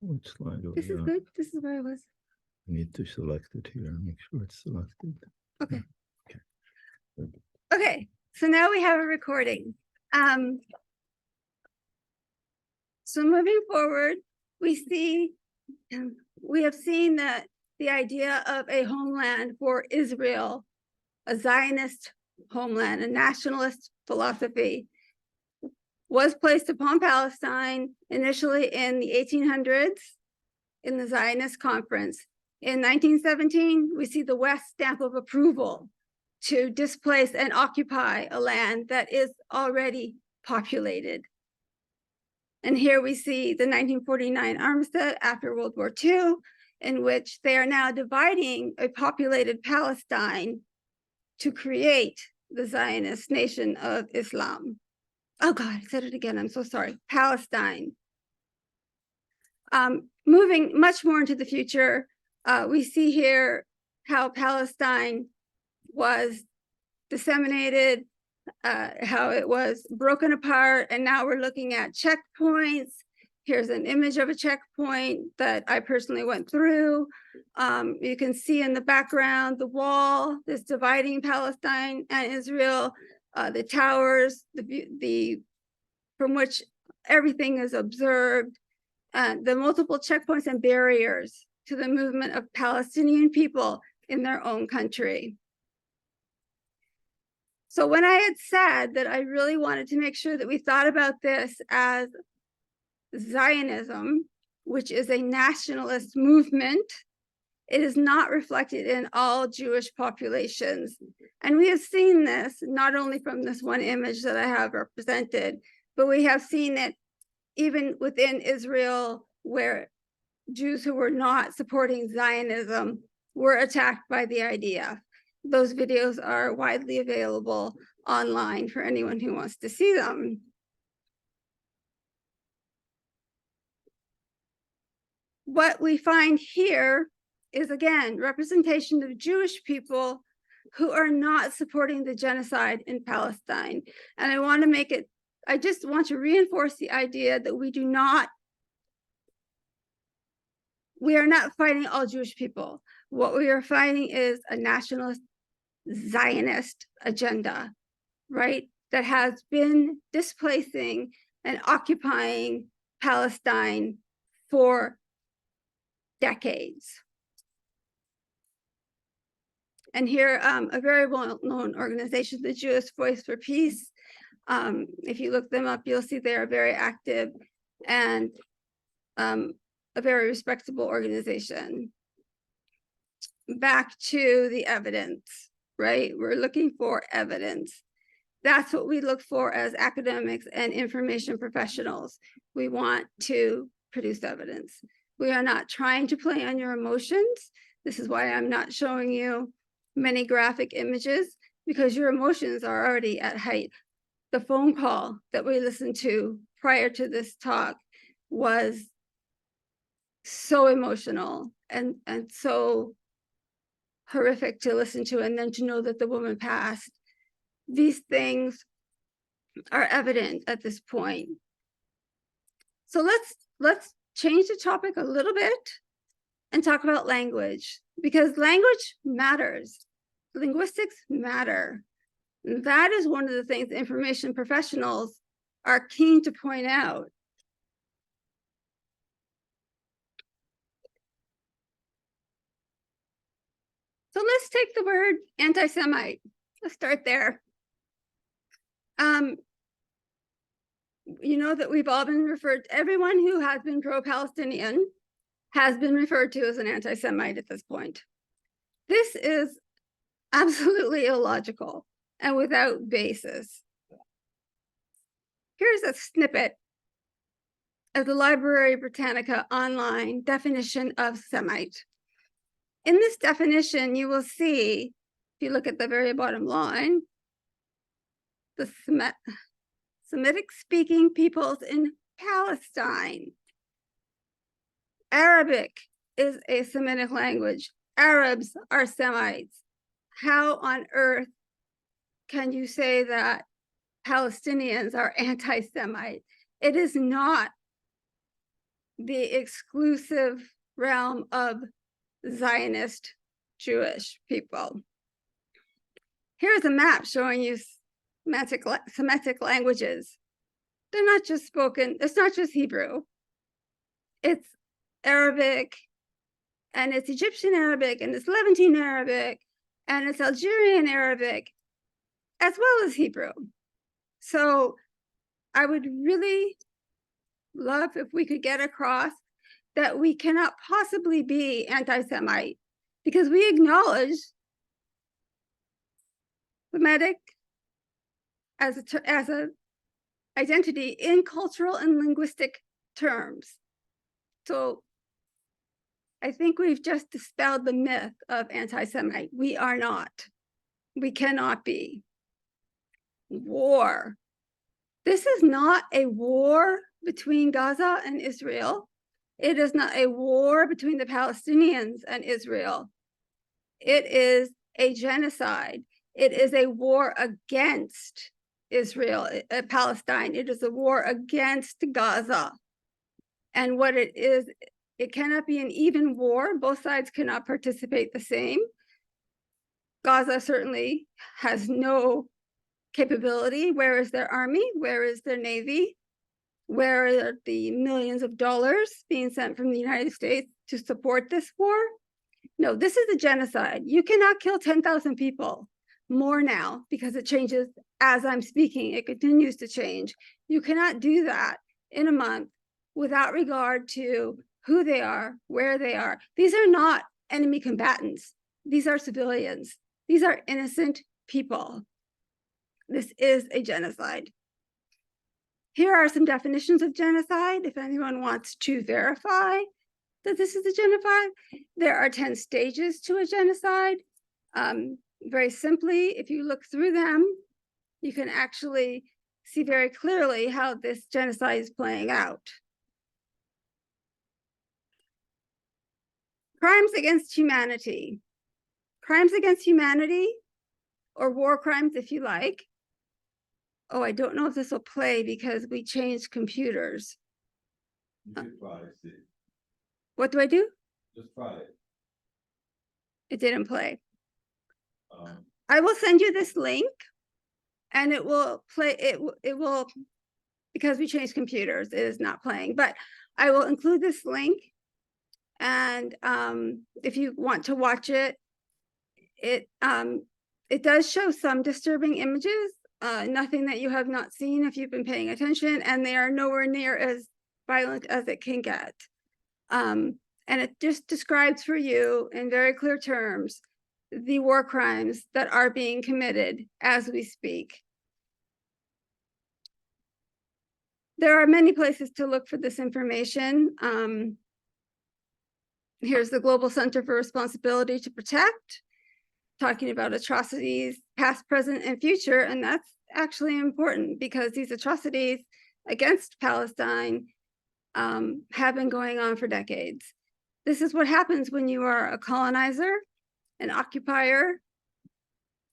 Which slide are This we is on? good. This is where I was. I need to select it here and make sure it's selected. Okay. Okay. Okay. So now we have a recording. So moving forward, we have seen that the idea of a homeland for Israel, a Zionist homeland, a nationalist philosophy, was placed upon Palestine initially in the 1800s in the Zionist conference. In 1917, we see the West stamp of approval to displace and occupy a land that is already populated. And here we see the 1949 armistice after World War II, in which they are now dividing a populated Palestine to create the Zionist nation of Islam. Oh God, I said it again, I'm so sorry, Palestine. Moving much more into the future, we see here how Palestine was disseminated, how it was broken apart, and now we're looking at checkpoints. Here's an image of a checkpoint that I personally went through. You can see in the background the wall that's dividing Palestine and Israel, the towers, from which everything is observed, the multiple checkpoints and barriers to the movement of Palestinian people in their own country. So when I had said that I really wanted to make sure that we thought about this as Zionism, which is a nationalist movement, it is not reflected in all Jewish populations. And we have seen this not only from this one image that I have represented, but we have seen it even within Israel, where Jews who were not supporting Zionism were attacked by the IDF. Those videos are widely available online for anyone who wants to see them. What we find here is, again, representation of Jewish people who are not supporting the genocide in Palestine. And I just want to reinforce the idea that we are not fighting all Jewish people. What we are fighting is a nationalist Zionist agenda, right? That has been displacing and occupying Palestine for decades. And here, a very well-known organization, the Jewish Voice for Peace. If you look them up, you'll see they are very active and a very respectable organization. Back to the evidence, right? We're looking for evidence. That's what we look for as academics and information professionals. We want to produce evidence. We are not trying to play on your emotions. This is why I'm not showing you many graphic images, because your emotions are already at height. The phone call that we listened to prior to this talk was so emotional and so horrific to listen to, and then to know that the woman passed. These things are evident at this point. So let's change the topic a little bit and talk about language, because language matters. Linguistics matter. And that is one of the things information professionals are keen to point out. So let's take the word anti-Semite. Let's start there. You know that we've all been referred, everyone who has been pro-Palestinian has been referred to as an anti-Semite at this point. This is absolutely illogical and without basis. Here's a snippet of the Library Britannica online definition of Semite. In this definition, you will see, if you look at the very bottom line, the Semitic-speaking peoples in Palestine. Arabic is a Semitic language. Arabs are Semites. How on earth can you say that Palestinians are anti-Semite? It is not the exclusive realm of Zionist Jewish people. Here's a map showing you Semitic languages. They're not just spoken, it's not just Hebrew. It's Arabic, and it's Egyptian Arabic, and it's Levantine Arabic, and it's Algerian Arabic, as well as Hebrew. So I would really love if we could get across that we cannot possibly be anti-Semite, because we acknowledge Semitic as a identity in cultural and linguistic terms. So I think we've just dispelled the myth of anti-Semite. We are not. We cannot be. War. This is not a war between Gaza and Israel. It is not a war between the Palestinians and Israel. It is a genocide. It is a war against Israel, Palestine. It is a war against Gaza. And what it is, it cannot be an even war. Both sides cannot participate the same. Gaza certainly has no capability. Where is their army? Where is their navy? Where are the millions of dollars being sent from the United States to support this war? No, this is a genocide. You cannot kill 10,000 people more now, because it changes as I'm speaking. It continues to change. You cannot do that in a month without regard to who they are, where they are. These are not enemy combatants. These are civilians. These are innocent people. This is a genocide. Here are some definitions of genocide, if anyone wants to verify that this is a genocide. There are 10 stages to a genocide. Very simply, if you look through them, you can actually see very clearly how this genocide is playing out. Crimes against humanity. Crimes against humanity, or war crimes if you like. Oh, I don't know if this will play because we changed computers. You should try it, see. What do I do? Just try it. It didn't play. I will send you this link and it will play, it will, because we changed computers, it is not playing, but I will include this link. And if you want to watch it, it does show some disturbing images, nothing that you have not seen if you've been paying attention, and they are nowhere near as violent as it can get. And it just describes for you in very clear terms the war crimes that are being committed as we speak. There are many places to look for this information. Here's the Global Center for Responsibility to Protect, talking about atrocities, past, present, and future. And that's actually important because these atrocities against Palestine have been going on for decades. This is what happens when you are a colonizer, an occupier.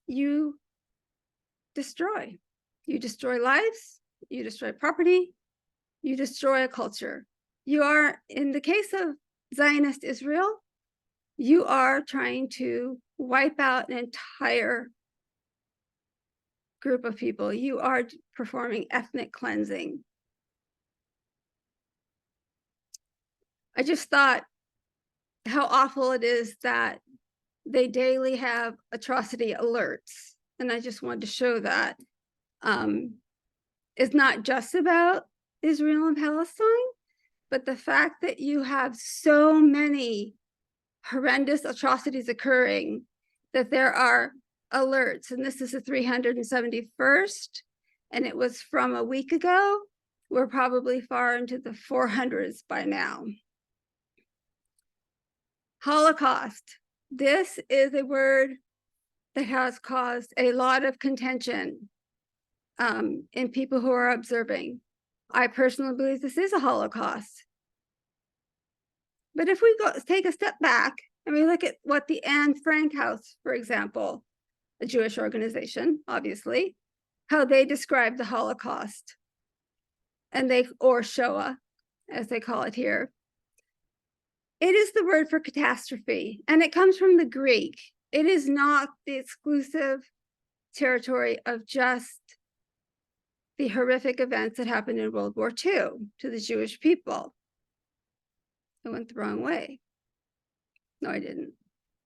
You destroy. You destroy lives, you destroy property, you destroy a culture. You are, in the case of Zionist Israel, you are trying to wipe out an entire group of people. You are performing ethnic cleansing. I just thought how awful it is that they daily have atrocity alerts. And I just wanted to show that it's not just about Israel and Palestine, but the fact that you have so many horrendous atrocities occurring that there are alerts. And this is the 371st, and it was from a week ago. We're probably far into the 400s by now. Holocaust. This is a word that has caused a lot of contention in people who are observing. I personally believe this is a Holocaust. But if we take a step back and we look at what the Anne Frank House, for example, a Jewish organization, obviously, how they describe the Holocaust, or Shoah, as they call it here. It is the word for catastrophe, and it comes from the Greek. It is not the exclusive territory of just the horrific events that happened in World War II to the Jewish people. I went the wrong way. No, I didn't.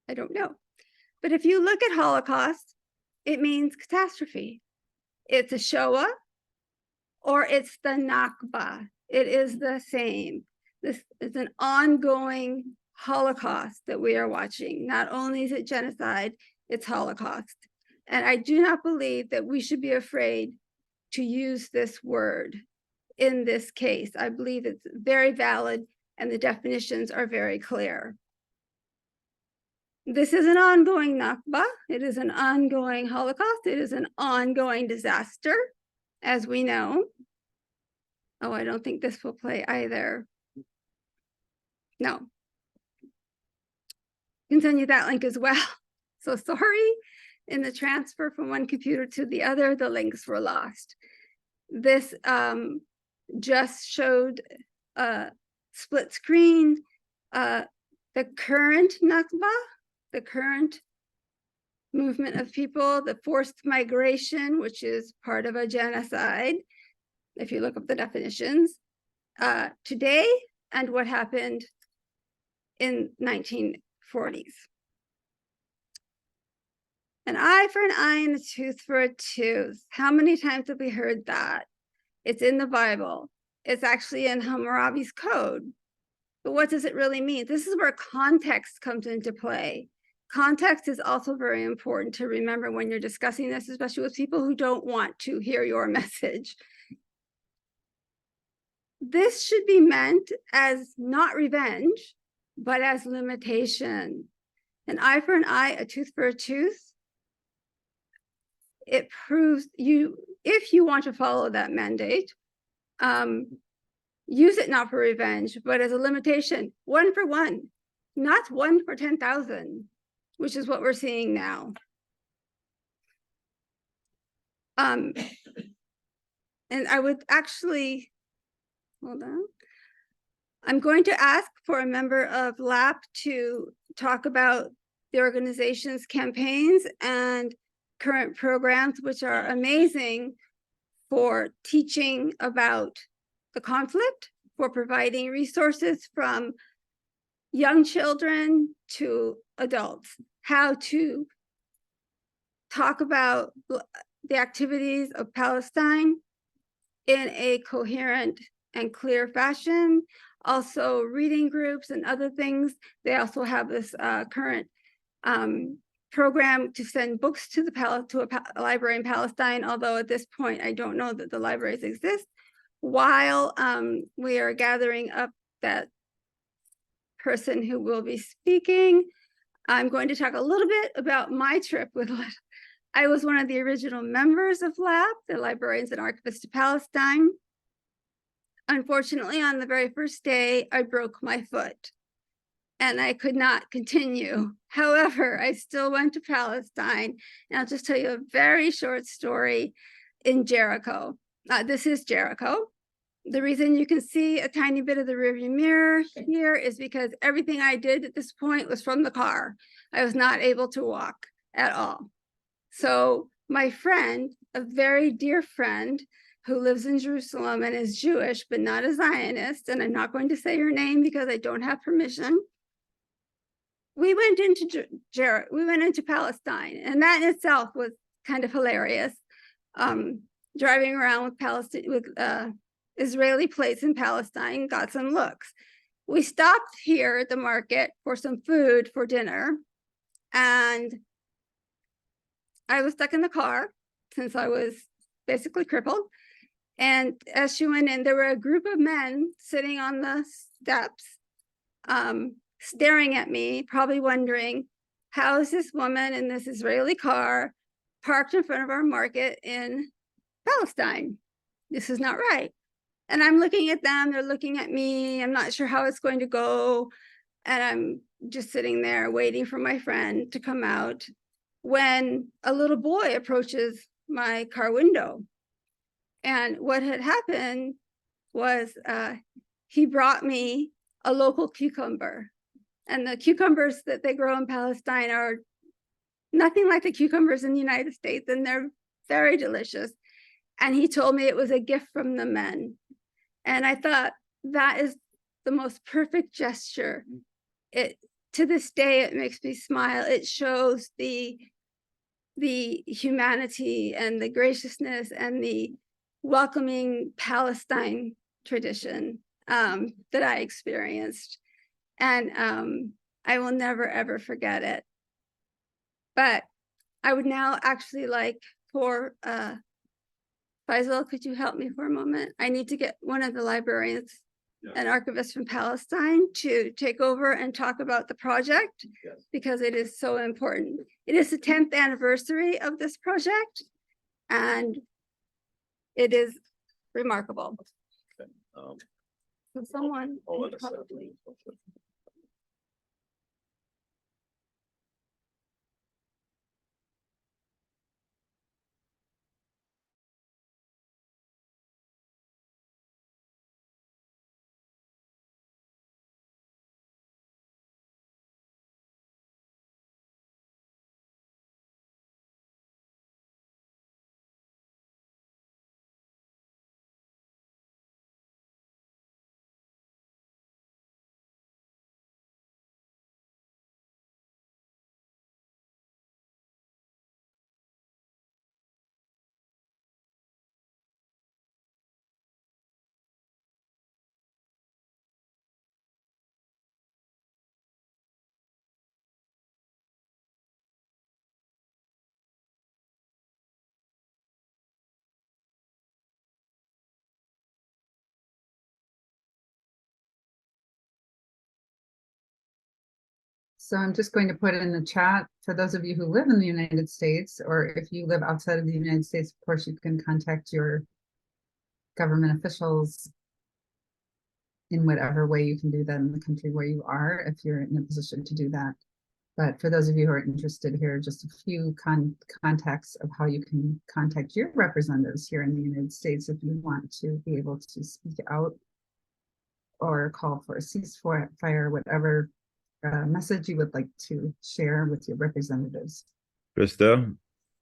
I don't know. But if you look at Holocaust, it means catastrophe. It's a Shoah or it's the Nakba. It is the same. This is an ongoing Holocaust that we are watching. Not only is it genocide, it's Holocaust. And I do not believe that we should be afraid to use this word in this case. I believe it's very valid and the definitions are very clear. This is an ongoing Nakba. It is an ongoing Holocaust. It is an ongoing disaster, as we know. Oh, I don't think this will play either. No. You can send you that link as well. So sorry, in the transfer from one computer to the other, the links were lost. This just showed a split screen, the current Nakba, the current movement of people, the forced migration, which is part of a genocide, if you look up the definitions, today, and what happened in 1940s. An eye for an eye and a tooth for a tooth. How many times have we heard that? It's in the Bible. It's actually in Hammurabi's code. But what does it really mean? This is where context comes into play. Context is also very important to remember when you're discussing this, especially with people who don't want to hear your message. This should be meant as not revenge, but as limitation. An eye for an eye, a tooth for a tooth. It proves you, if you want to follow that mandate, use it not for revenge, but as a limitation, 1 for 1, not 1 for 10,000, which is what we're seeing now. And I would actually, hold on. I'm going to ask for a member of LAP to talk about the organization's campaigns and current programs, which are amazing for teaching about the conflict, for providing resources from young children to adults, how to talk about the activities of Palestine in a coherent and clear fashion. Also reading groups and other things. They also have this current program to send books to a library in Palestine, although at this point I don't know that the libraries exist. While we are gathering up that person who will be speaking, I'm going to talk a little bit about my trip with LAP. I was one of the original members of LAP, the Librarians and Archivists to Palestine. Unfortunately, on the very first day, I broke my foot and I could not continue. However, I still went to Palestine. And I'll just tell you a very short story in Jericho. This is Jericho. The reason you can see a tiny bit of the rearview mirror here is because everything I did at this point was from the car. I was not able to walk at all. So my friend, a very dear friend who lives in Jerusalem and is Jewish, but not a Zionist, and I'm not going to say her name because I don't have permission. We went into Palestine, and that in itself was kind of hilarious. Driving around with Israeli plates in Palestine, got some looks. We stopped here at the market for some food for dinner, and I was stuck in the car since I was basically crippled. And as she went in, there were a group of men sitting on the steps, staring at me, probably wondering, how is this woman in this Israeli car parked in front of our market in Palestine? This is not right. And I'm looking at them, they're looking at me. I'm not sure how it's going to go. And I'm just sitting there waiting for my friend to come out when a little boy approaches my car window. And what had happened was he brought me a local cucumber. And the cucumbers that they grow in Palestine are nothing like the cucumbers in the United States, and they're very delicious. And he told me it was a gift from the men. And I thought that is the most perfect gesture. To this day, it makes me smile. It shows the humanity and the graciousness and the welcoming Palestine tradition that I experienced. And I will never, ever forget it. But I would now actually like for Faisal, could you help me for a moment? I need to get one of the librarians, an archivist from Palestine, to take over and talk about the project, because it is so important. It is the 10th anniversary of this project, and it is remarkable. So someone probably. So I'm just going to put in the chat for those of you who live in the United States, or if you live outside of the United States, of course, you can contact your government officials in whatever way you can do that in the country where you are, if you're in a position to do that. But for those of you who are interested here, just a few contacts of how you can contact your representatives here in the United States if you want to be able to speak out or call for a ceasefire, whatever message you would like to share with your representatives. Krista,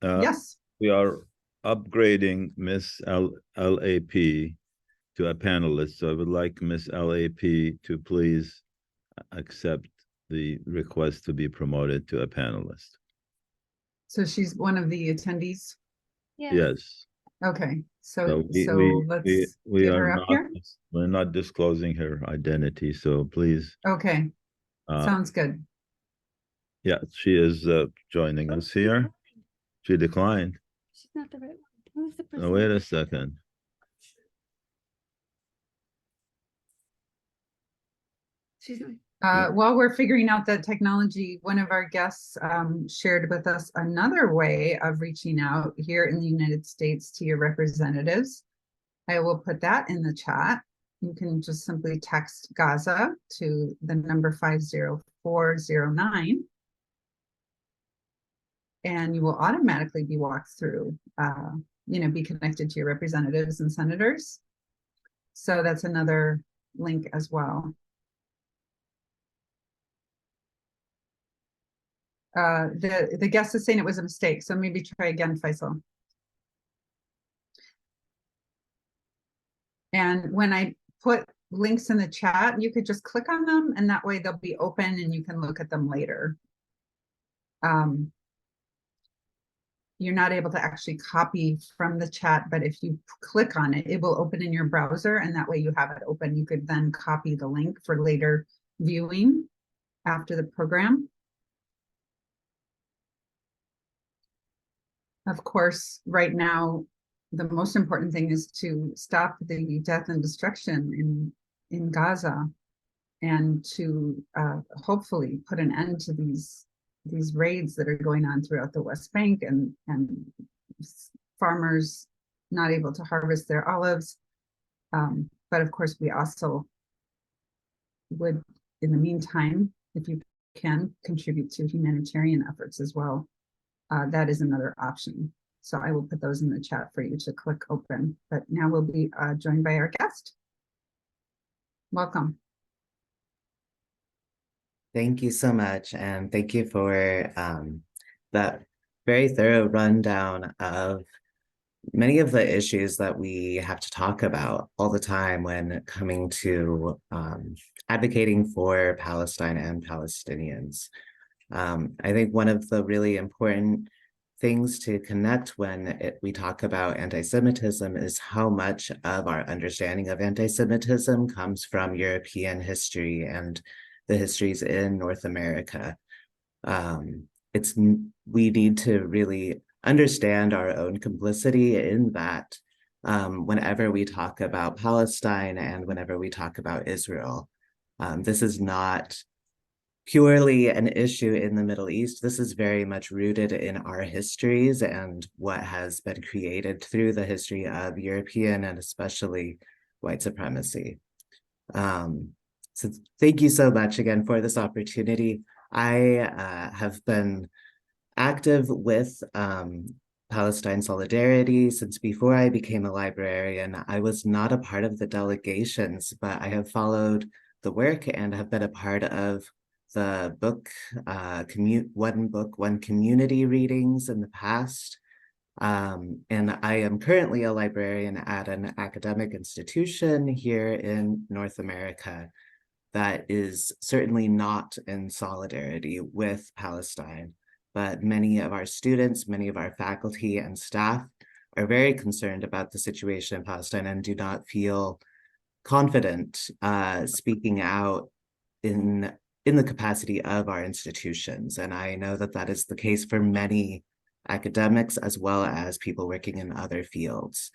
Yes. we are upgrading Miss LAP to a panelist. So I would like Miss LAP to please accept the request to be promoted to a panelist. So she's one of the attendees? Yes. Okay, so we get her up here. We're not disclosing her identity, so please. Okay, sounds good. Yeah, she is joining us here. She declined. She's not the right one. Who's the person? Oh, wait a second. She's not. While we're figuring out that technology, one of our guests shared with us another way of reaching out here in the United States to your representatives. I will put that in the chat. You can just simply text Gaza to the number 50409. And you will automatically be walked through, be connected to your representatives and senators. So that's another link as well. The guest is saying it was a mistake, so maybe try again, Faisal. And when I put links in the chat, you could just click on them, and that way they'll be open and you can look at them later. You're not able to actually copy from the chat, but if you click on it, it will open in your browser, and that way you have it open. You could then copy the link for later viewing after the program. Of course, right now, the most important thing is to stop the death and destruction in Gaza, and to hopefully put an end to these raids that are going on throughout the West Bank, and farmers not able to harvest their olives. But of course, we also would, in the meantime, if you can, contribute to humanitarian efforts as well. That is another option. So I will put those in the chat for you to click open. But now we'll be joined by our guest. Welcome. Thank you so much, and thank you for that very thorough rundown of many of the issues that we have to talk about all the time when coming to advocating for Palestine and Palestinians. I think one of the really important things to connect when we talk about anti-Semitism is how much of our understanding of anti-Semitism comes from European history and the histories in North America. We need to really understand our own complicity in that whenever we talk about Palestine and whenever we talk about Israel. This is not purely an issue in the Middle East. This is very much rooted in our histories and what has been created through the history of European and especially white supremacy. So thank you so much again for this opportunity. I have been active with Palestine Solidarity since before I became a librarian. I was not a part of the delegations, but I have followed the work and have been a part of the book, One Book, One Community readings in the past. And I am currently a librarian at an academic institution here in North America that is certainly not in solidarity with Palestine, but many of our students, many of our faculty and staff are very concerned about the situation in Palestine and do not feel confident speaking out in the capacity of our institutions. And I know that that is the case for many academics as well as people working in other fields.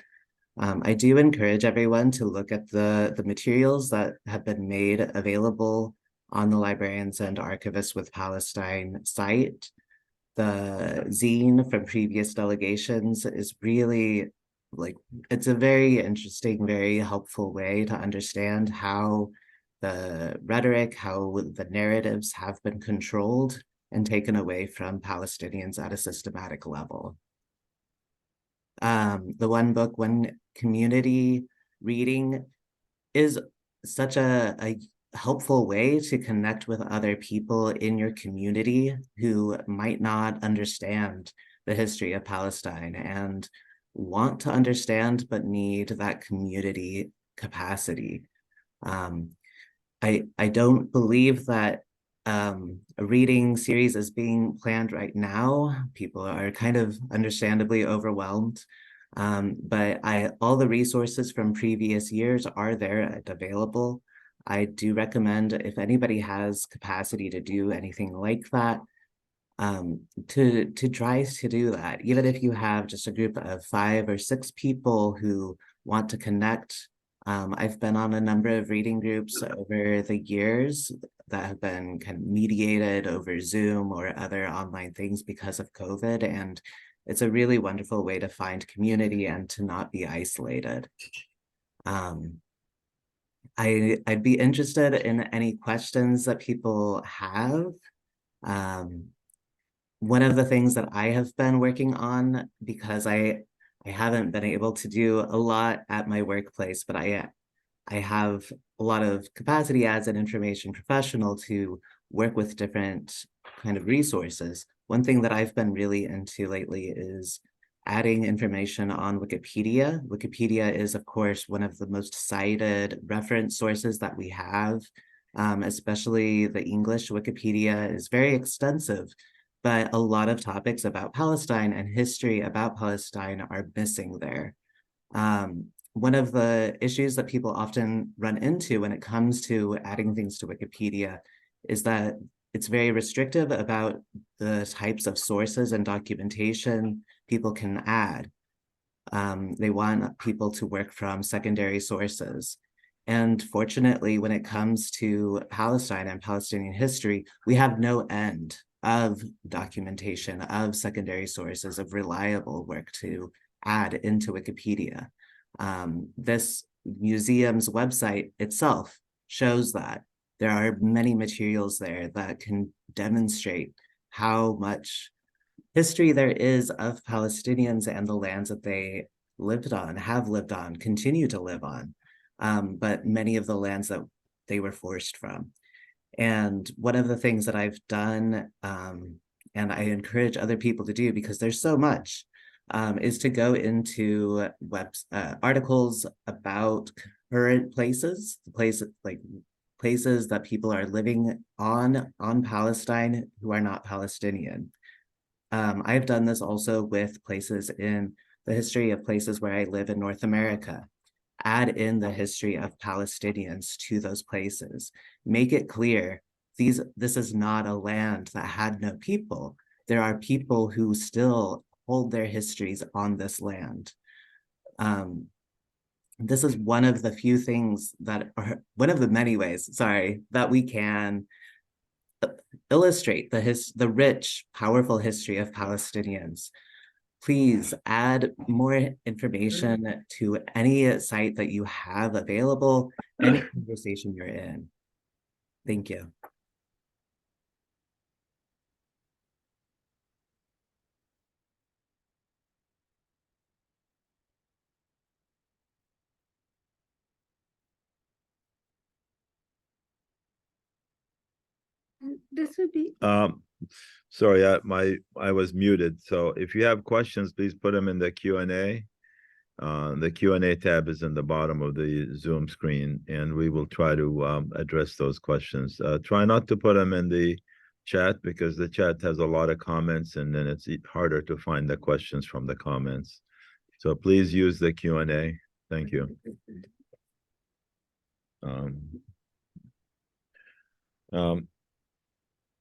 I do encourage everyone to look at the materials that have been made available on the Librarians and Archivists with Palestine site. The zine from previous delegations is really it's a very interesting, very helpful way to understand how the rhetoric, how the narratives have been controlled and taken away from Palestinians at a systematic level. The One Book, One Community reading is such a helpful way to connect with other people in your community who might not understand the history of Palestine and want to understand but need that community capacity. I don't believe that a reading series is being planned right now. People are kind of understandably overwhelmed, but all the resources from previous years are there and available. I do recommend if anybody has capacity to do anything like that, to try to do that. Even if you have just a group of 5 or 6 people who want to connect. I've been on a number of reading groups over the years that have been kind of mediated over Zoom or other online things because of COVID. And it's a really wonderful way to find community and to not be isolated. I'd be interested in any questions that people have. One of the things that I have been working on, because I haven't been able to do a lot at my workplace, but I have a lot of capacity as an information professional to work with different kind of resources. One thing that I've been really into lately is adding information on Wikipedia. Wikipedia is, of course, one of the most cited reference sources that we have, especially the English Wikipedia is very extensive, but a lot of topics about Palestine and history about Palestine are missing there. One of the issues that people often run into when it comes to adding things to Wikipedia is that it's very restrictive about the types of sources and documentation people can add. They want people to work from secondary sources. And fortunately, when it comes to Palestine and Palestinian history, we have no end of documentation, of secondary sources, of reliable work to add into Wikipedia. This museum's website itself shows that there are many materials there that can demonstrate how much history there is of Palestinians and the lands that they lived on, have lived on, continue to live on. But many of the lands that they were forced from. And one of the things that I've done, and I encourage other people to do because there's so much, is to go into articles about current places, places that people are living on Palestine who are not Palestinian. I've done this also with places in the history of places where I live in North America. Add in the history of Palestinians to those places. Make it clear this is not a land that had no people. There are people who still hold their histories on this land. This is one of the few things that are, one of the many ways, sorry, that we can illustrate the rich, powerful history of Palestinians. Please add more information to any site that you have available, any conversation you're in. Thank you. And this would be, Sorry, I was muted. So if you have questions, please put them in the Q&A. The Q&A tab is in the bottom of the Zoom screen, and we will try to address those questions. Try not to put them in the chat because the chat has a lot of comments, and then it's harder to find the questions from the comments. So please use the Q&A. Thank you.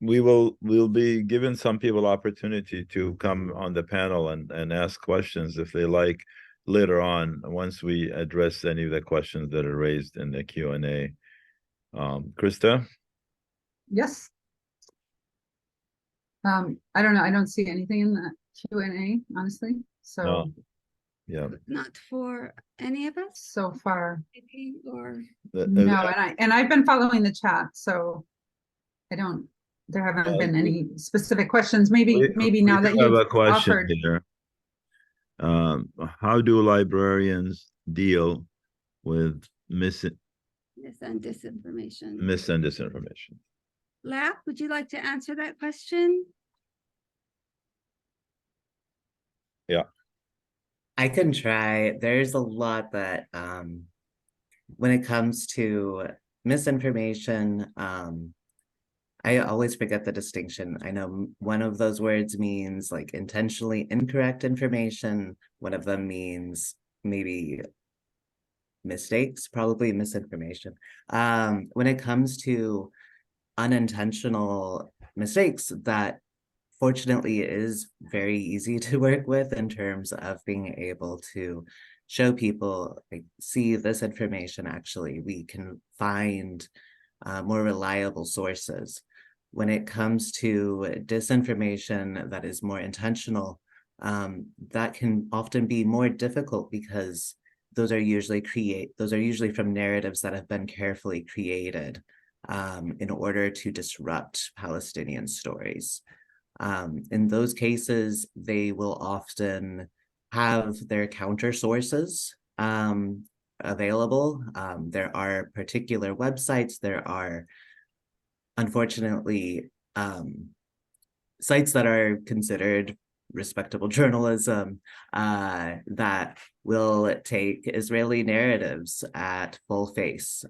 We'll be giving some people opportunity to come on the panel and ask questions if they like later on, once we address any of the questions that are raised in the Q&A. Krista? Yes. I don't know. I don't see anything in the Q&A, honestly. So No. Yeah. not for any of us, so far, maybe, or no. And I've been following the chat, so there haven't been any specific questions. Maybe now that have you've a question offered. here. How do librarians deal with mis and disinformation? Lap, would you like to answer that question? Yeah. I can try. There's a lot that, when it comes to misinformation, I always forget the distinction. I know one of those words means like intentionally incorrect information. One of them means maybe mistakes, probably misinformation. When it comes to unintentional mistakes, that fortunately is very easy to work with in terms of being able to show people, like, see this information, actually, we can find more reliable sources. When it comes to disinformation that is more intentional, that can often be more difficult because those are usually from narratives that have been carefully created in order to disrupt Palestinian stories. In those cases, they will often have their counter sources available. There are particular websites, there are, unfortunately, sites that are considered respectable journalism that will take Israeli narratives at full face.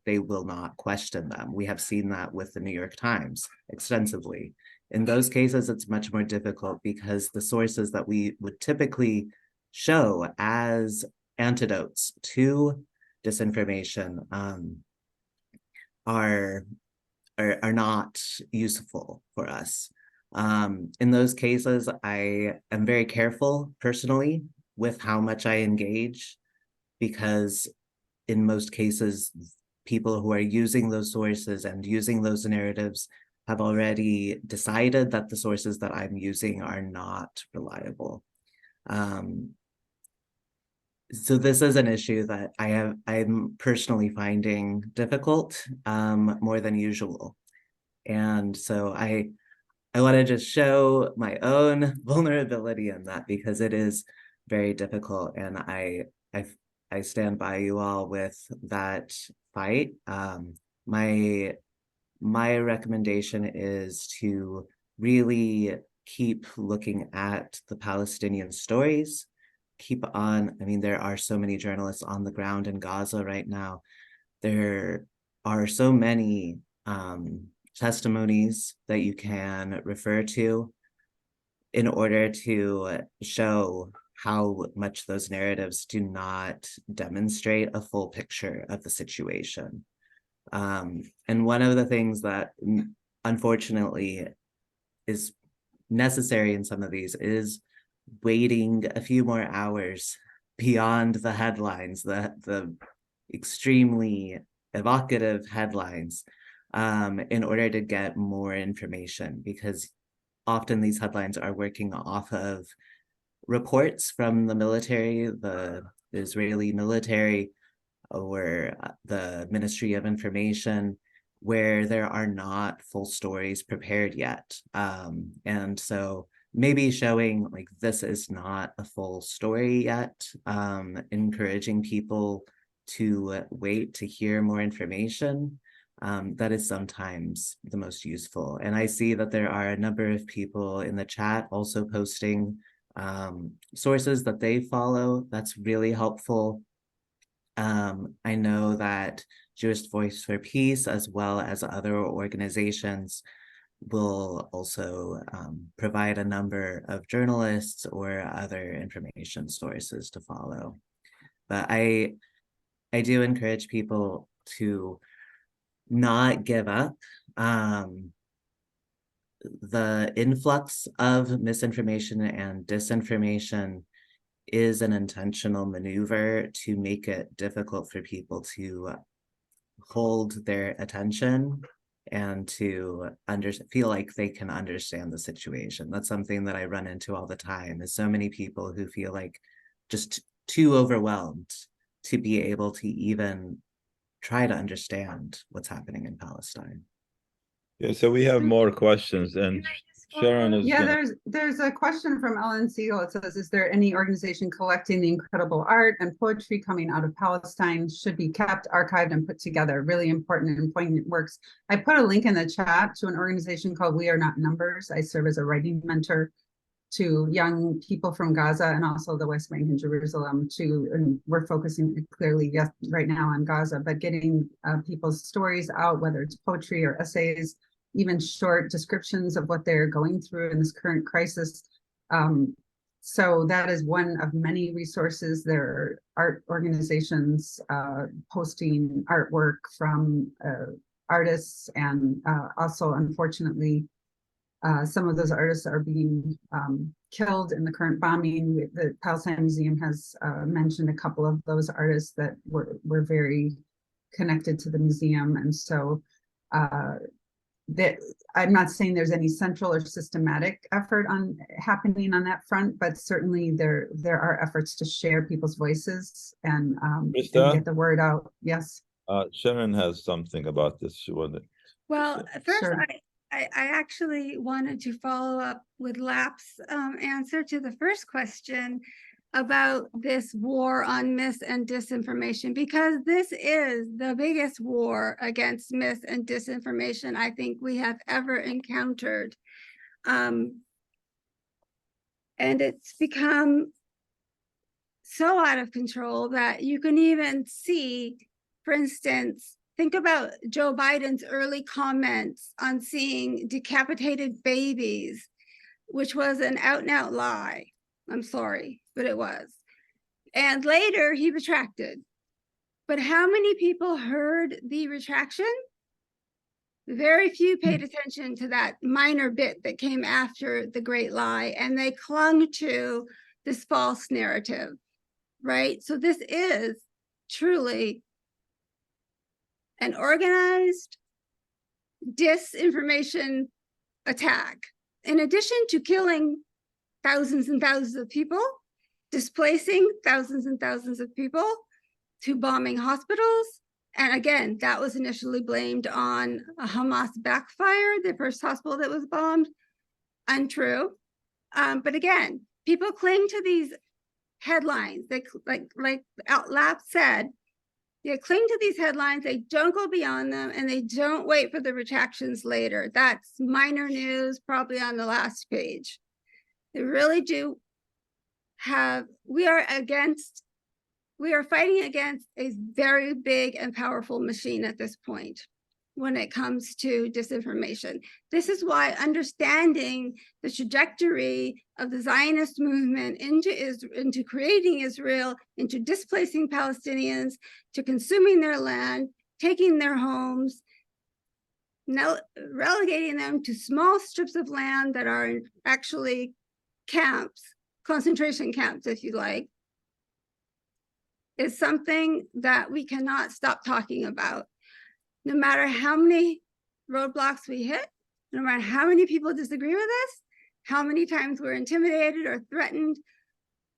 They will not question them. We have seen that with the New York Times extensively. In those cases, it's much more difficult because the sources that we would typically show as antidotes to disinformation are not useful for us. In those cases, I am very careful personally with how much I engage, because in most cases, people who are using those sources and using those narratives have already decided that the sources that I'm using are not reliable. So this is an issue that I'm personally finding difficult more than usual. And so I want to just show my own vulnerability in that, because it is very difficult, and I stand by you all with that fight. my recommendation is to really keep looking at the Palestinian stories. I mean, there are so many journalists on the ground in Gaza right now. There are so many testimonies that you can refer to in order to show how much those narratives do not demonstrate a full picture of the situation. And one of the things that unfortunately is necessary in some of these is waiting a few more hours beyond the headlines, the extremely evocative headlines, in order to get more information, because often these headlines are working off of reports from the military, the Israeli military, or the Ministry of Information, where there are not full stories prepared yet. And so maybe showing like this is not a full story yet, encouraging people to wait to hear more information. That is sometimes the most useful. And I see that there are a number of people in the chat also posting sources that they follow. That's really helpful. I know that Jewish Voice for Peace, as well as other organizations, will also provide a number of journalists or other information sources to follow. But I do encourage people to not give up. The influx of misinformation and disinformation is an intentional maneuver to make it difficult for people to hold their attention and to feel like they can understand the situation. That's something that I run into all the time, is so many people who feel like just too overwhelmed to be able to even try to understand what's happening in Palestine. Yeah, so we have more questions, and Sharon is Yeah, gonna. there's a question from Ellen Siegel. It says, is there any organization collecting the incredible art and poetry coming out of Palestine should be kept, archived, and put together? Really important and poignant works. I put a link in the chat to an organization called We Are Not Numbers. I serve as a writing mentor to young people from Gaza and also the West Bank and Jerusalem and we're focusing clearly, yes, right now on Gaza, but getting people's stories out, whether it's poetry or essays, even short descriptions of what they're going through in this current crisis. So that is one of many resources. There are art organizations posting artwork from artists, and also, unfortunately, some of those artists are being killed in the current bombing. The Palestine Museum has mentioned a couple of those artists that were very connected to the museum. And so I'm not saying there's any central or systematic effort happening on that front, but certainly there are efforts to share people's voices and get the word out. Yes. Sharon has something about this she wanted. Well, first, Sure. I actually wanted to follow up with Lap's answer to the first question about this war on mis and disinformation, because this is the biggest war against mis and disinformation I think we have ever encountered. And it's become so out of control that you can even see, for instance, think about Joe Biden's early comments on seeing decapitated babies, which was an out and out lie. I'm sorry, but it was. And later he retracted. But how many people heard the retraction? Very few paid attention to that minor bit that came after the great lie, and they clung to this false narrative, right? So this is truly an organized disinformation attack. In addition to killing thousands and thousands of people, displacing thousands and thousands of people, to bombing hospitals. And again, that was initially blamed on a Hamas backfire, the first hospital that was bombed. Untrue. But again, people cling to these headlines. They, like Lap said, They cling to these headlines, they don't go beyond them, and they don't wait for the retractions later. That's minor news, probably on the last page. They really do have, we are fighting against a very big and powerful machine at this point when it comes to disinformation. This is why understanding the trajectory of the Zionist movement into creating Israel, into displacing Palestinians, to consuming their land, taking their homes, now relegating them to small strips of land that are actually camps, concentration camps, if you like, is something that we cannot stop talking about. No matter how many roadblocks we hit, no matter how many people disagree with us, how many times we're intimidated or threatened,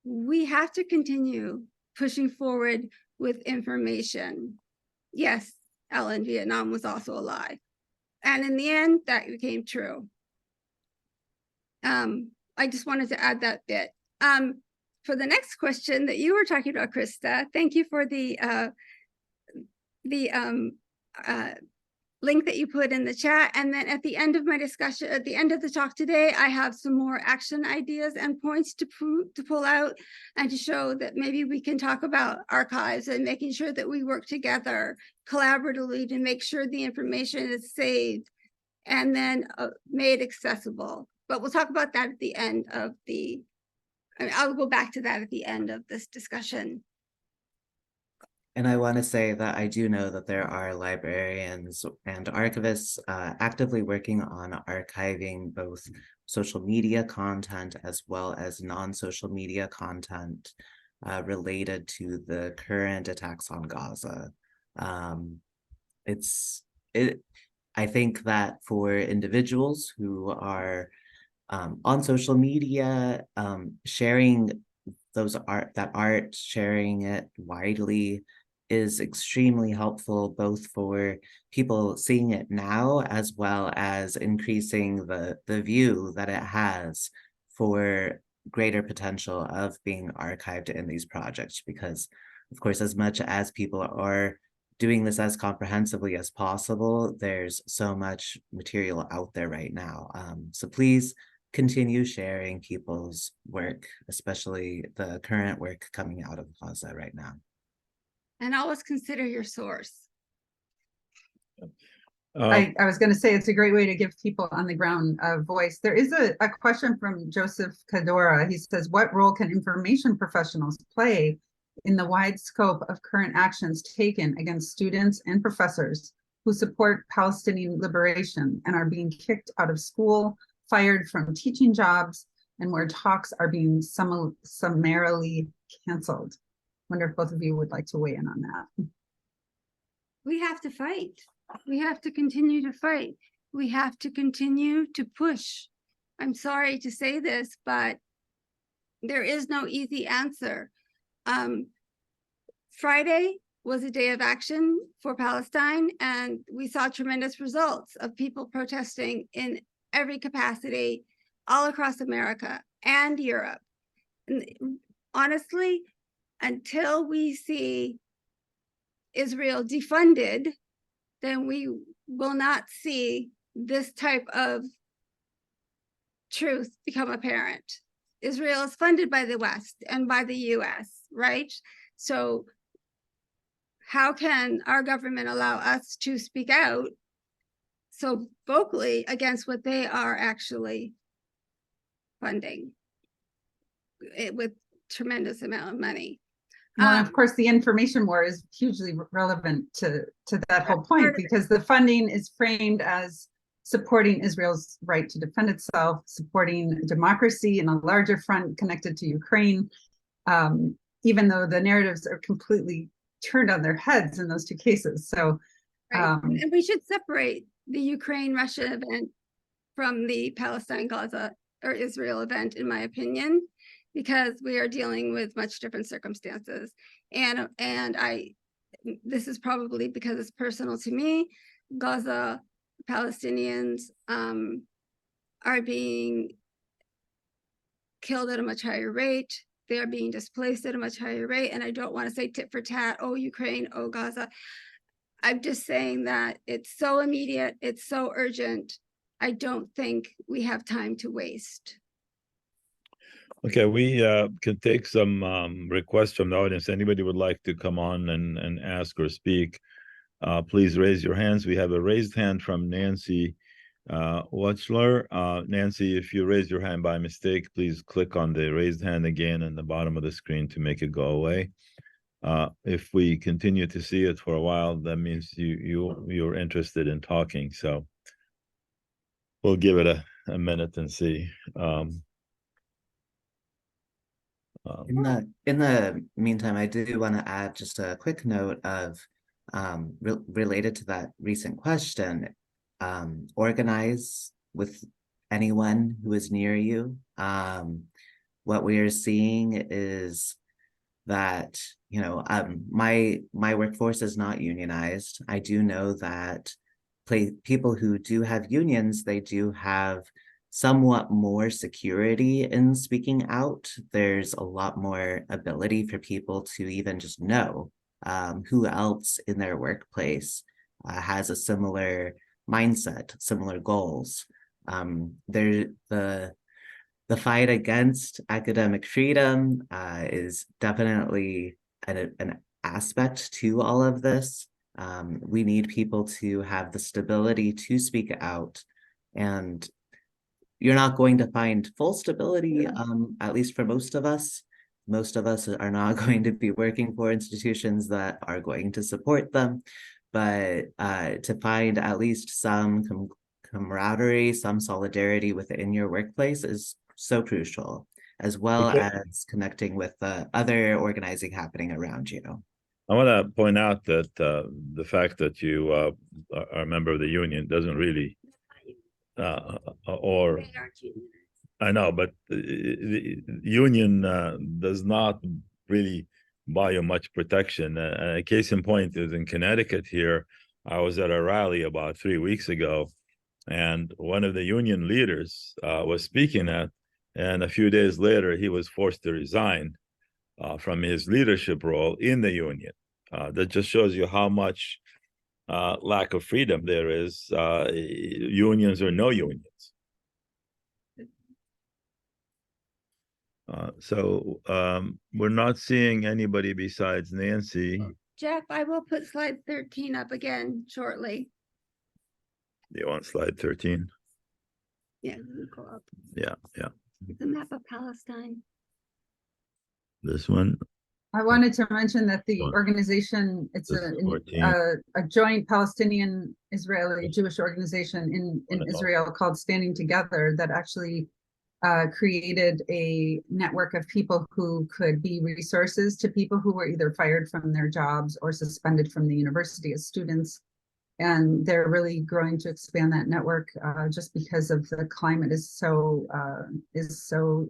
we have to continue pushing forward with information. Yes, Ellen, Vietnam was also a lie. And in the end, that became true. I just wanted to add that bit. For the next question that you were talking about, Krista, thank you for the link that you put in the chat. And then at the end of my discussion, at the end of the talk today, I have some more action ideas and points to pull out and to show that maybe we can talk about archives and making sure that we work together collaboratively to make sure the information is saved and then made accessible. But we'll talk about that at the end of I'll go back to that at the end of this discussion. And I want to say that I do know that there are librarians and archivists actively working on archiving both social media content as well as non-social media content related to the current attacks on Gaza. I think that for individuals who are on social media, sharing that art, sharing it widely is extremely helpful, both for people seeing it now, as well as increasing the view that it has for greater potential of being archived in these projects. Because, of course, as much as people are doing this as comprehensively as possible, there's so much material out there right now. So please continue sharing people's work, especially the current work coming out of Gaza right now. And always consider your source. I was going to say it's a great way to give people on the ground a voice. There is a question from Joseph Cadora. He says, what role can information professionals play in the wide scope of current actions taken against students and professors who support Palestinian liberation and are being kicked out of school, fired from teaching jobs, and where talks are being summarily canceled? Wonder if both of you would like to weigh in on that. We have to fight. We have to continue to fight. We have to continue to push. I'm sorry to say this, but there is no easy answer. Friday was a day of action for Palestine, and we saw tremendous results of people protesting in every capacity all across America and Europe. And honestly, until we see Israel defunded, then we will not see this type of truth become apparent. Israel is funded by the West and by the US, right? So how can our government allow us to speak out so vocally against what they are actually funding with tremendous amount of money? Well, and of course, the information war is hugely relevant to that whole point, because the funding is framed as supporting Israel's right to defend itself, supporting democracy in a larger front connected to Ukraine, even though the narratives are completely turned on their heads in those two cases. So, and we should separate the Ukraine-Russia event from the Palestine-Gaza or Israel event, in my opinion, because we are dealing with much different circumstances. And this is probably because it's personal to me. Gaza Palestinians are being killed at a much higher rate. they're being displaced at a much higher rate. And I don't want to say tit for tat, oh, Ukraine, oh, Gaza. I'm just saying that it's so immediate, it's so urgent. I don't think we have time to waste. Okay, we can take some requests from the audience. Anybody would like to come on and ask or speak, please raise your hands. We have a raised hand from Nancy Watchler. Nancy, if you raise your hand by mistake, please click on the raised hand again in the bottom of the screen to make it go away. If we continue to see it for a while, that means you're interested in talking. So we'll give it a minute and see. In the meantime, I do want to add just a quick note of related to that recent question. Organize with anyone who is near you. What we are seeing is that, you know, my workforce is not unionized. I do know that people who do have unions, they do have somewhat more security in speaking out. There's a lot more ability for people to even just know who else in their workplace has a similar mindset, similar goals. The fight against academic freedom is definitely an aspect to all of this. We need people to have the stability to speak out, and you're not going to find full stability, at least for most of us. Most of us are not going to be working for institutions that are going to support them, but to find at least some camaraderie, some solidarity within your workplace is so crucial, as well as connecting with the other organizing happening around you. I want to point out that the fact that you are a member of the union doesn't really or They aren't unionized. I know, but the union does not really buy you much protection. A case in point is in Connecticut here. I was at a rally about 3 weeks ago, and one of the union leaders was speaking at, and a few days later, he was forced to resign from his leadership role in the union. That just shows you how much lack of freedom there is, unions or no unions. So we're not seeing anybody besides Nancy. Jeff, I will put slide 13 up again shortly. You want slide 13? Yeah, you go up. Yeah. The map of Palestine. This one. I wanted to mention that the One. organization, it's This is 14. a joint Palestinian Israeli Jewish organization in Israel called Standing Together that actually created a network of people who could be resources to people who were either fired from their jobs or suspended from the university as students. And they're really growing to expand that network just because of the climate is so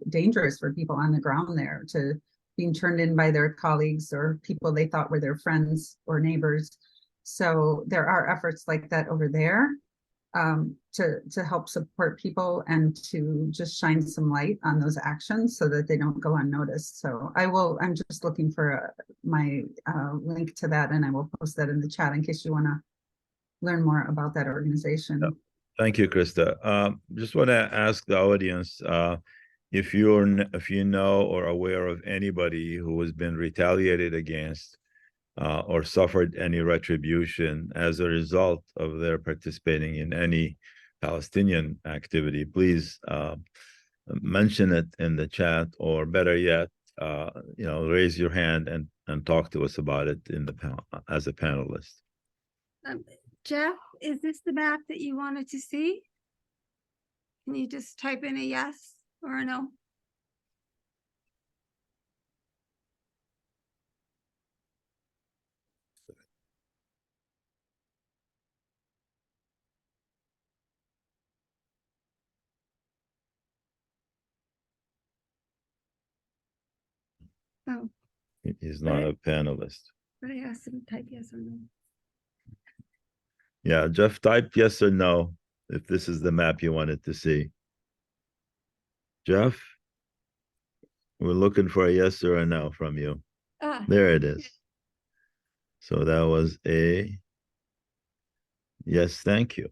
dangerous for people on the ground there, to being turned in by their colleagues or people they thought were their friends or neighbors. So there are efforts like that over there to help support people and to just shine some light on those actions so that they don't go unnoticed. So I'm just looking for my link to that, and I will post that in the chat in case you want to learn more about that organization. Yep. Thank you, Krista. Just want to ask the audience if you know or aware of anybody who has been retaliated against or suffered any retribution as a result of their participating in any Palestinian activity, please mention it in the chat, or better yet, raise your hand and talk to us about it in the panel as a panelist. Jeff, is this the map that you wanted to see? Can you just type in a yes or a no? Oh, He's not a panelist. but I asked him to type yes or no. Yeah, Jeff, type yes or no if this is the map you wanted to see. Jeff? We're looking for a yes or a no from you. Ah, There it is. So that was a yes, thank you.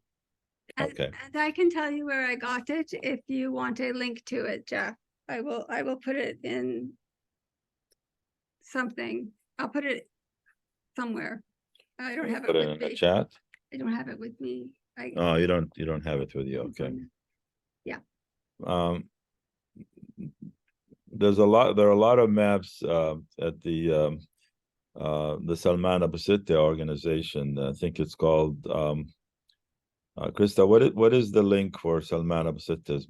and- Okay. And I can tell you where I got it if you want a link to it, Jeff. I will put it in something. I'll put it somewhere. I don't have it Put it in with the me. chat. I don't have it with me. Oh, you don't have it with you. Okay. Yeah. There are a lot of maps at the Salman Abu Sittah organization. I think it's called Krista, what is the link for Salman Abu Sittah's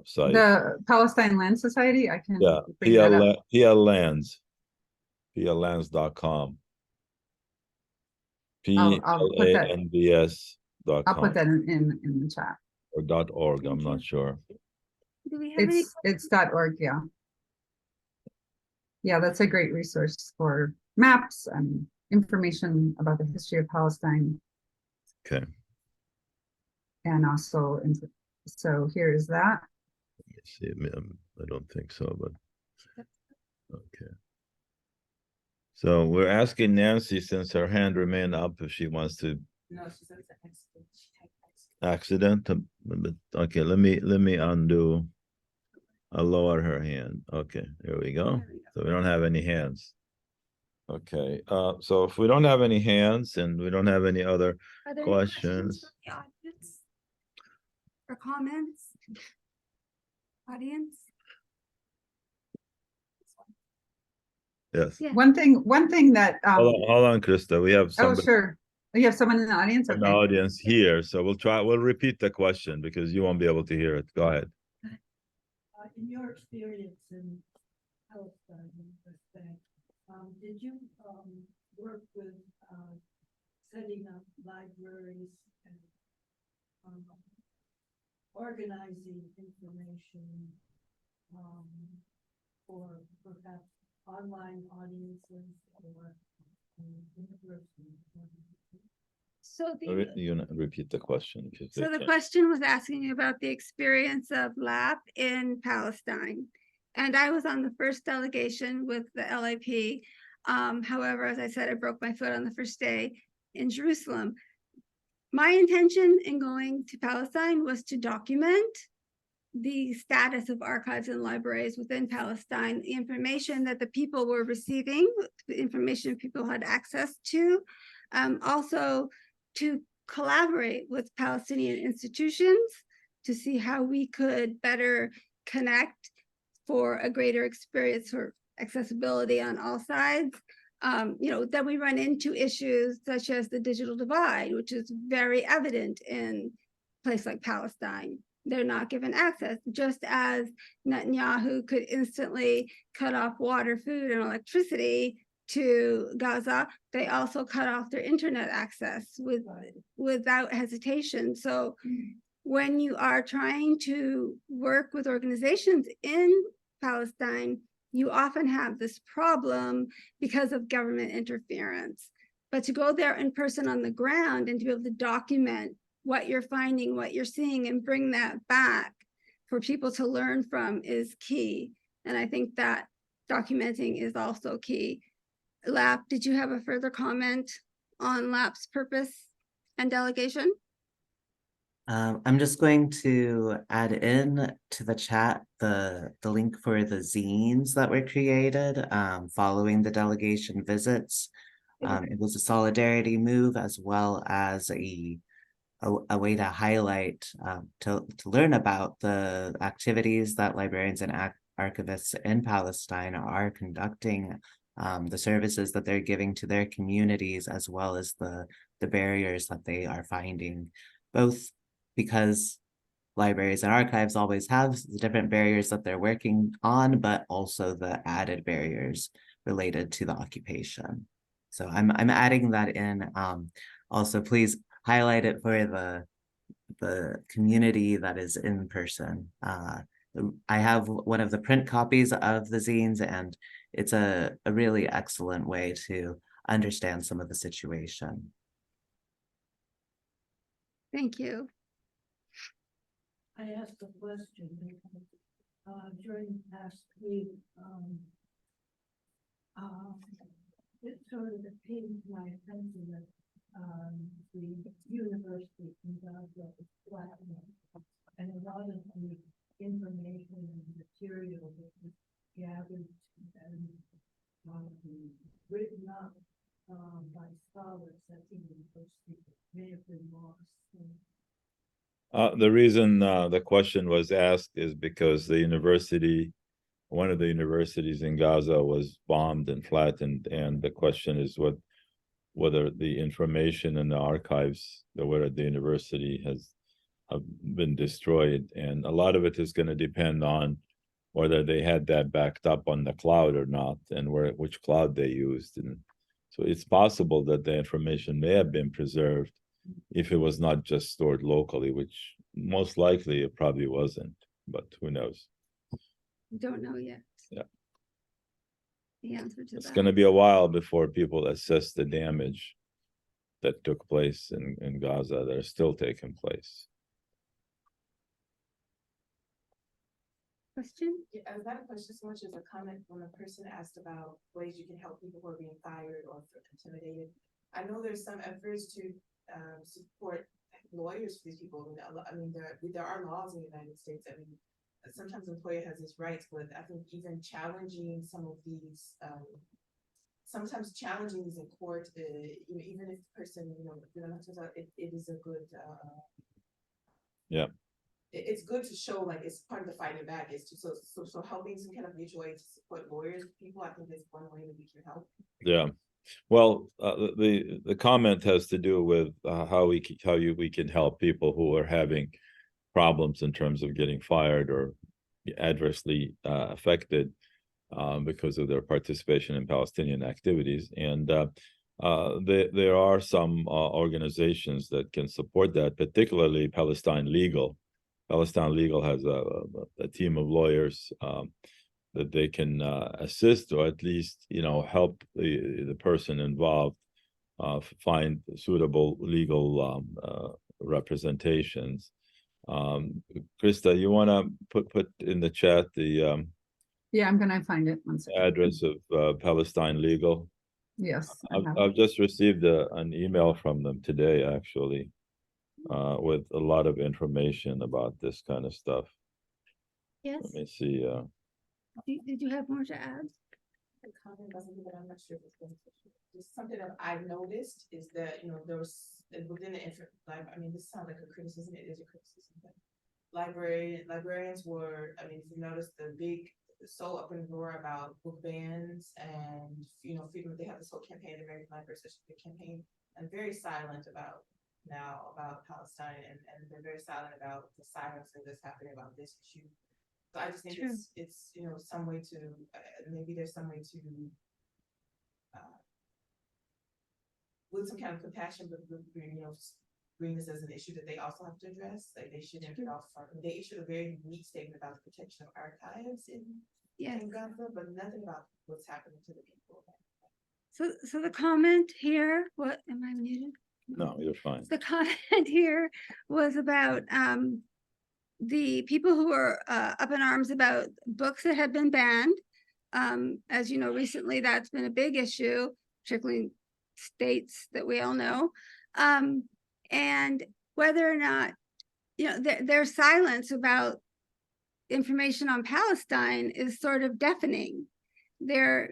site? The Palestine Land Society, I can Yeah, bring that up. PLlands.com. I'll put that, PLANDS.com I'll put that in the chat. or .org, I'm not sure. Do we have any? It's .org, yeah. Yeah, that's a great resource for maps and information about the history of Palestine. Okay. And also, so here's that. Let's see, I don't think so, but okay. So we're asking Nancy, since her hand remained up, if she wants to. No, she says accident. She typed Accident. But okay, let me undo. I'll lower her hand. Okay, there we go. So we don't have any hands. Okay, so if we don't have any hands and we don't have any other Are there any questions. from the audience? Or comments? Audience? Yes. Yeah. One thing that, Hold on, Krista. We have oh, somebody sure. You have someone in the audience? in the Okay. audience here, so we'll repeat the question because you won't be able to hear it. Go ahead. in your experience in Palestine, did you work with setting up libraries and organizing information for perhaps online audiences or in-person audiences? So Repeat the question. If So they the can. question was asking about the experience of LAP in Palestine. And I was on the first delegation with the LAP. However, as I said, I broke my foot on the first day in Jerusalem. My intention in going to Palestine was to document the status of archives and libraries within Palestine, the information that the people were receiving, the information people had access to, also to collaborate with Palestinian institutions to see how we could better connect for a greater experience for accessibility on all sides. Then we run into issues such as the digital divide, which is very evident in a place like Palestine. They're not given access, just as Netanyahu could instantly cut off water, food, and electricity to Gaza. They also cut off their internet access without hesitation. So when you are trying to work with organizations in Palestine, you often have this problem because of government interference. But to go there in person on the ground and to be able to document what you're finding, what you're seeing, and bring that back for people to learn from is key. And I think that documenting is also key. Lap, did you have a further comment on LAP's purpose and delegation? I'm just going to add in to the chat the link for the zines that were created following the delegation visits. It was a solidarity move as well as a way to highlight, to learn about the activities that librarians and archivists in Palestine are conducting, the services that they're giving to their communities, as well as the barriers that they are finding, both because libraries and archives always have the different barriers that they're working on, but also the added barriers related to the occupation. So I'm adding that in. Also, please highlight it for the community that is in person. I have one of the print copies of the zines, and it's a really excellent way to understand some of the situation. Thank you. I asked a question because during the past week, it sort of came to my attention that, the university in Gaza is flattening. And a lot of the information and material that was gathered and, written up, by scholars at the university may have been lost. The reason the question was asked is because one of the universities in Gaza was bombed and flattened, and the question is whether the information in the archives that were at the university have been destroyed, and a lot of it is going to depend on whether they had that backed up on the cloud or not, and which cloud they used. And so it's possible that the information may have been preserved if it was not just stored locally, which most likely it probably wasn't, but who knows? We don't know yet. Yeah. The answer to It's that. going to be a while before people assess the damage that took place in Gaza that are still taking place. Question? Yeah, I got a question so much as a comment when a person asked about ways you can help people who are being fired or intimidated. I know there's some efforts to support lawyers for these people. I mean, there are laws in the United States. I mean, sometimes employer has his rights, but I think even challenging some of these, sometimes challenging these in court, even if the person, it is a good, Yeah. It's good to show like it's part of the fighting back is to so helping some kind of mutual aid to support lawyers, people. I think that's one way that we can help. Yeah. Well, the comment has to do with how we can help people who are having problems in terms of getting fired or adversely affected because of their participation in Palestinian activities. And there are some organizations that can support that, particularly Palestine Legal. Palestine Legal has a team of lawyers that they can assist, or at least help the person involved find suitable legal representations. Krista, you want to put in the chat the Yeah, I'm gonna find it. One second. address of Palestine Legal? Yes. I have. I've just received an email from them today, actually, with a lot of information about this kind of stuff. Yes. Let me see. Did you have more to add? The comment doesn't, but I'm not sure if it's beneficial. Just something that I've noticed is that, there was within the I mean, this sounds like a criticism, it is a criticism, but librarians were, I mean, if you notice the big, so up in roar about book bans and, freedom, they have this whole campaign, the American Library Association campaign, and very silent about Palestine, and they're very silent about the silence that's happening about this issue. So I just think True. it's some way to maybe there's some way to with some kind of compassion, but bring this as an issue that they also have to address. Like they shouldn't get off. They issued a very neat statement about the protection of archives in Gaza, but nothing about what's happening to the people. So the comment here, what am I muted? No, you're fine. The comment here was about the people who were up in arms about books that had been banned. As you know, recently that's been a big issue, particularly in states that we all know. And whether or not, their silence about information on Palestine is sort of deafening. They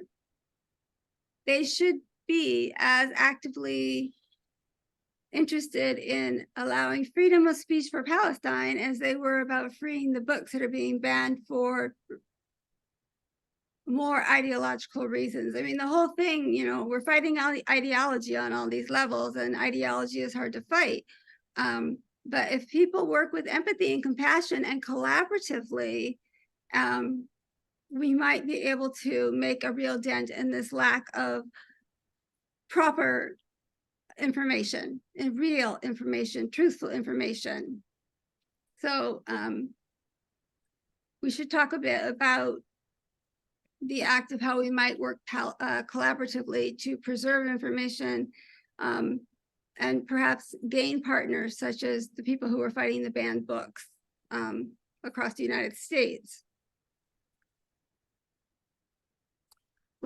should be as actively interested in allowing freedom of speech for Palestine as they were about freeing the books that are being banned for more ideological reasons. I mean, the whole thing, we're fighting ideology on all these levels, and ideology is hard to fight. But if people work with empathy and compassion and collaboratively, we might be able to make a real dent in this lack of proper information and real information, truthful information. So we should talk a bit about the act of how we might work collaboratively to preserve information and perhaps gain partners such as the people who are fighting the banned books across the United States.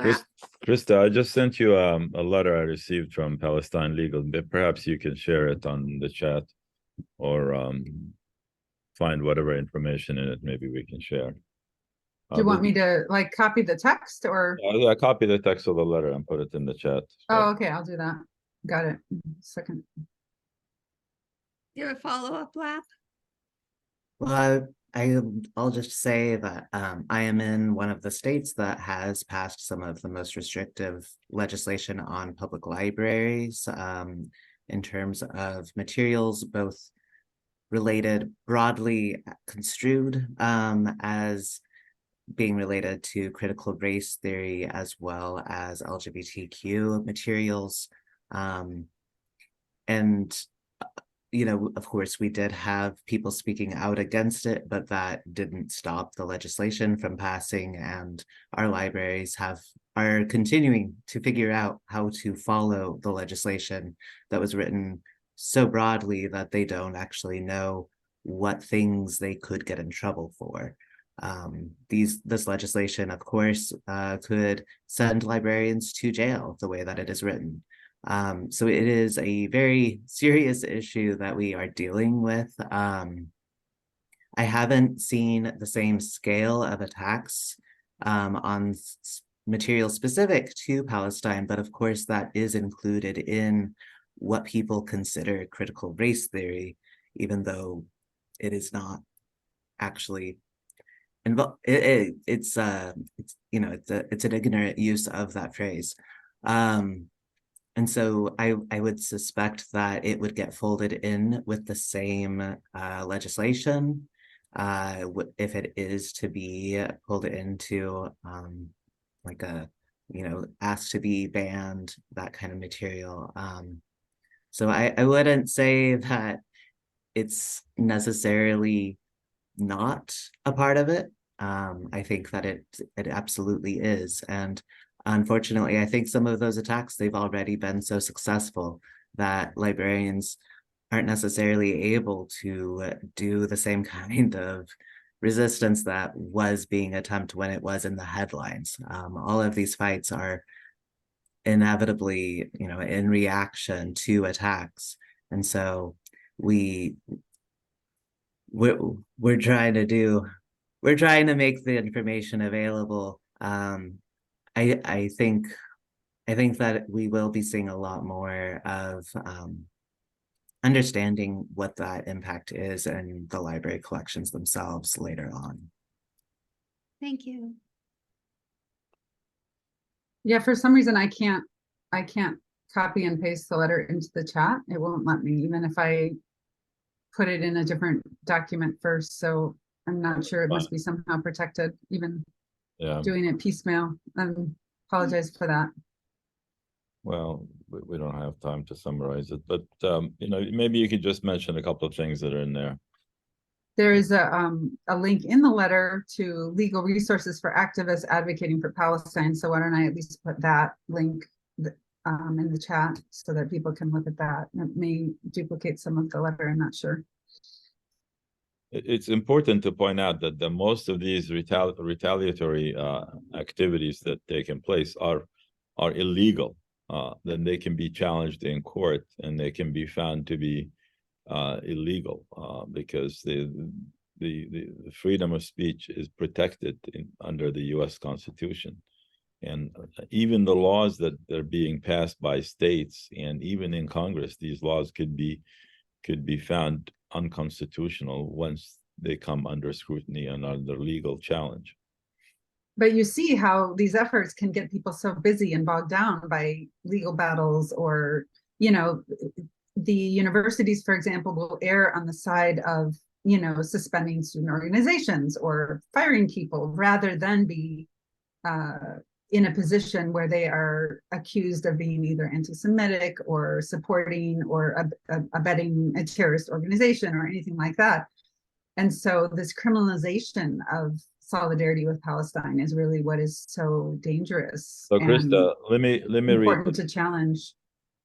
Chris, Krista, I just sent you a letter I received from Palestine Legal. Perhaps you can share it on the chat, or find whatever information in it. Maybe we can share. Do you want me to like copy the text or? Yeah, copy the text of the letter and put it in the chat. Oh, okay, I'll do that. Got it. Second. You have a follow-up, Lap? Well, I'll just say that I am in one of the states that has passed some of the most restrictive legislation on public libraries in terms of materials, both related broadly construed as being related to critical race theory, as well as LGBTQ materials. And you know, of course, we did have people speaking out against it, but that didn't stop the legislation from passing, and our libraries are continuing to figure out how to follow the legislation that was written so broadly that they don't actually know what things they could get in trouble for. This legislation, of course, could send librarians to jail the way that it is written. So it is a very serious issue that we are dealing with. I haven't seen the same scale of attacks on material specific to Palestine, but of course that is included in what people consider critical race theory, even though it is not actually involved. It's you know, it's an ignorant use of that phrase. And so I would suspect that it would get folded in with the same legislation if it is to be pulled into like a, you know, asked to be banned, that kind of material. So I wouldn't say that it's necessarily not a part of it. I think that it absolutely is. And unfortunately, I think some of those attacks, they've already been so successful that librarians aren't necessarily able to do the same kind of resistance that was being attempted when it was in the headlines. All of these fights are inevitably, you know, in reaction to attacks. And so we're trying to make the information available. I think that we will be seeing a lot more of understanding what that impact is in the library collections themselves later on. Thank you. Yeah, for some reason I can't copy and paste the letter into the chat. It won't let me, even if I put it in a different document first. So I'm not sure, it must be somehow protected, even doing it piecemeal. Apologize for that. Well, we don't have time to summarize it, but you know, maybe you could just mention a couple of things that are in there. There is a link in the letter to legal resources for activists advocating for Palestine. So why don't I at least put that link in the chat so that people can look at that. It may duplicate some of the letter, I'm not sure. It's important to point out that most of these retaliatory activities that taken place are illegal. Then they can be challenged in court, and they can be found to be illegal because the freedom of speech is protected under the U.S. Constitution, and even the laws that are being passed by states and even in Congress, these laws could be found unconstitutional once they come under scrutiny and under legal challenge. But you see how these efforts can get people so busy and bogged down by legal battles, or, you know, the universities, for example, will err on the side of, you know, suspending student organizations or firing people rather than be in a position where they are accused of being either anti-Semitic or supporting or abetting a terrorist organization or anything like that. And so this criminalization of solidarity with Palestine is really what is so dangerous. So Krista, let me important to challenge.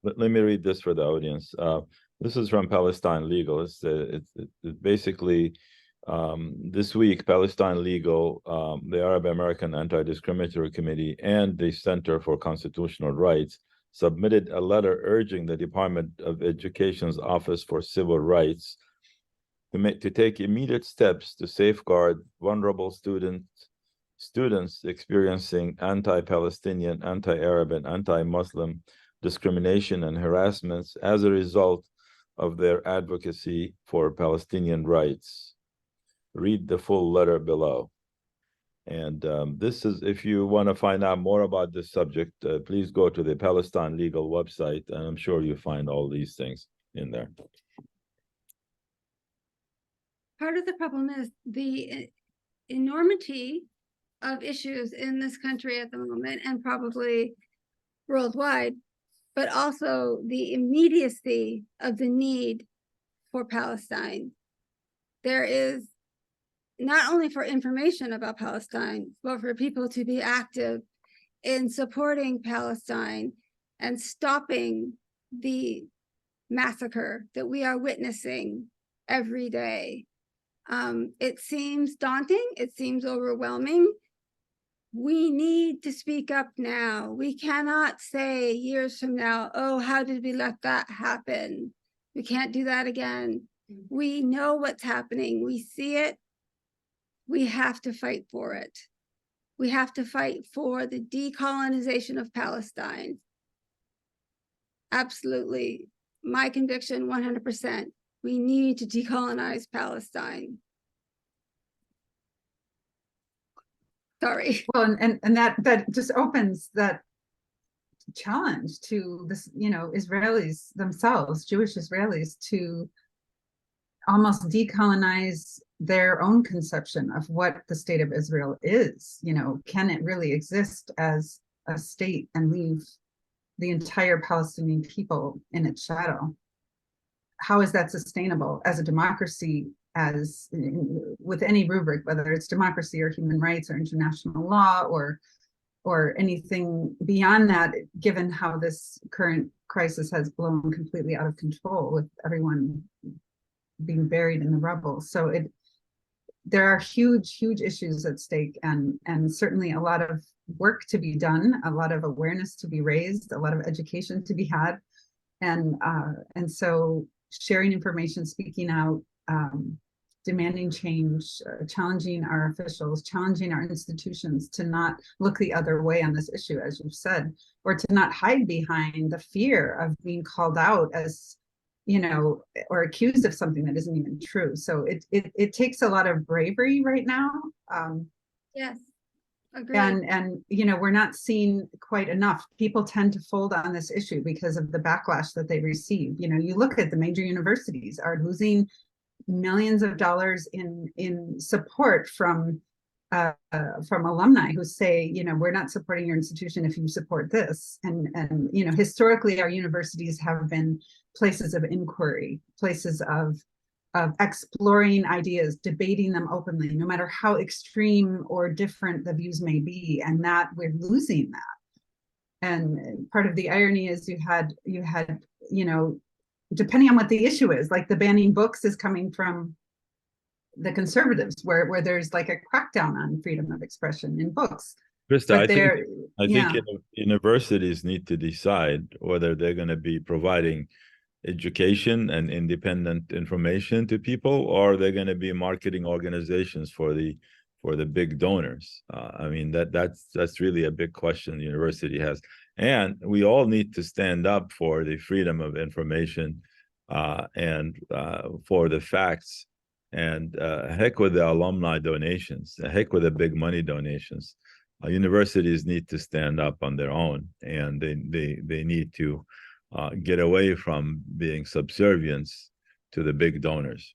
Let me read this for the audience. This is from Palestine Legal. It's basically This week, Palestine Legal, the Arab American Anti-Discriminatory Committee, and the Center for Constitutional Rights submitted a letter urging the Department of Education's Office for Civil Rights to take immediate steps to safeguard vulnerable students experiencing anti-Palestinian, anti-Arab, and anti-Muslim discrimination and harassments as a result of their advocacy for Palestinian rights. Read the full letter below. And this is, if you want to find out more about this subject, please go to the Palestine Legal website, and I'm sure you find all these things in there. Part of the problem is the enormity of issues in this country at the moment, and probably worldwide, but also the immediacy of the need for Palestine. There is not only for information about Palestine, but for people to be active in supporting Palestine and stopping the massacre that we are witnessing every day. It seems daunting, it seems overwhelming. We need to speak up now. We cannot say years from now, oh, how did we let that happen? We can't do that again. We know what's happening. We see it. We have to fight for it. We have to fight for the decolonization of Palestine. Absolutely. My conviction, 100%. We need to decolonize Palestine. Sorry. Well, and that just opens that challenge to this, you know, Israelis themselves, Jewish Israelis, to almost decolonize their own conception of what the state of Israel is. You know, can it really exist as a state and leave the entire Palestinian people in its shadow? How is that sustainable as a democracy, as with any rubric, whether it's democracy or human rights or international law or anything beyond that, given how this current crisis has blown completely out of control with everyone being buried in the rubble. So there are huge issues at stake, and certainly a lot of work to be done, a lot of awareness to be raised, a lot of education to be had, and so sharing information, speaking out, demanding change, challenging our officials, challenging our institutions to not look the other way on this issue, as you've said, or to not hide behind the fear of being called out as, you know, or accused of something that isn't even true. So it takes a lot of bravery right now. Yes, agreed. And you know, we're not seeing quite enough. People tend to fold on this issue because of the backlash that they receive. You know, you look at the major universities are losing millions of dollars in support from alumni who say, you know, we're not supporting your institution if you support this. And you know, historically, our universities have been places of inquiry, places of exploring ideas, debating them openly, no matter how extreme or different the views may be, and that we're losing that. And part of the irony is you had, you know, depending on what the issue is, like the banning books is coming from the conservatives, where there's like a crackdown on freedom of expression in books. Krista, I think universities need to decide whether they're going to be providing education and independent information to people, or they're going to be marketing organizations for the big donors. I mean, that's really a big question the university has. And we all need to stand up for the freedom of information and for the facts. And heck with the alumni donations, heck with the big money donations. Universities need to stand up on their own, and they need to get away from being subservient to the big donors.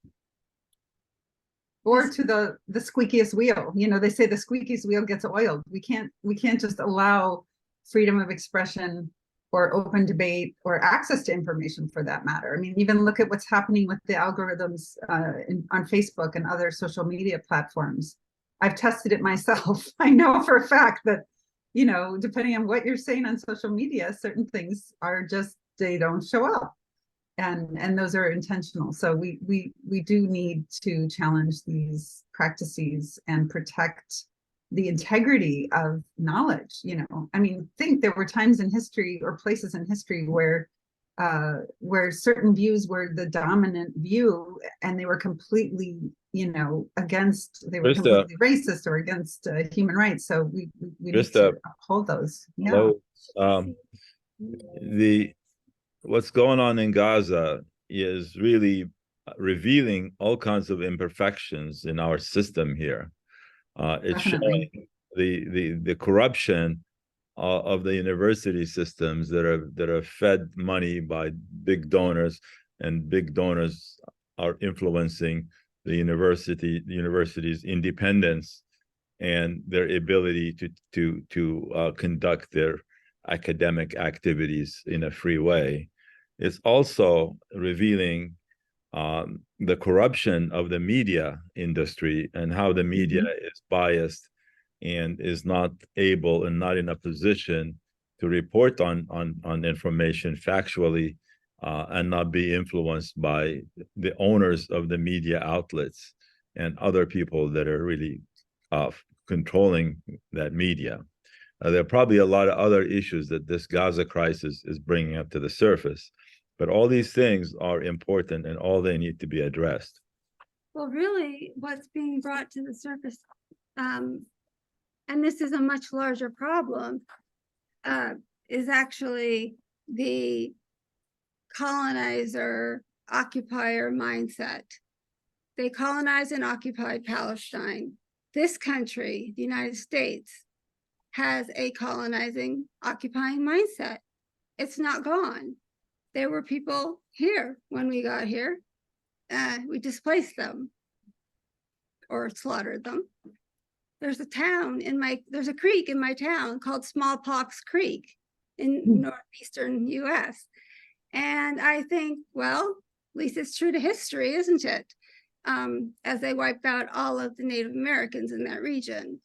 Or to the squeakiest wheel. You know, they say the squeakiest wheel gets oiled. We can't just allow freedom of expression or open debate or access to information, for that matter. I mean, even look at what's happening with the algorithms on Facebook and other social media platforms. I've tested it myself. I know for a fact that, you know, depending on what you're saying on social media, certain things are just, they don't show up. and those are intentional. So we do need to challenge these practices and protect the integrity of knowledge. I mean, think there were times in history or places in history where certain views were the dominant view, and they were completely, against, they were Krista. completely racist or against human rights. So we need Krista. to uphold those. Yeah. Hello. What's going on in Gaza is really revealing all kinds of imperfections in our system here. It's Definitely. showing the corruption of the university systems that are fed money by big donors, and big donors are influencing the university's independence and their ability to conduct their academic activities in a free way. It's also revealing the corruption of the media industry and how the media is biased and is not able and not in a position to report on information factually and not be influenced by the owners of the media outlets and other people that are really controlling that media. There are probably a lot of other issues that this Gaza crisis is bringing up to the surface, but all these things are important and all they need to be addressed. Well, really, what's being brought to the surface, and this is a much larger problem, is actually the colonizer occupier mindset. They colonized and occupied Palestine. This country, the United States, has a colonizing, occupying mindset. It's not gone. There were people here when we got here. We displaced them or slaughtered them. There's a creek in my town called Smallpox Creek in northeastern US. And I think, well, at least it's true to history, isn't it? As they wiped out all of the Native Americans in that region.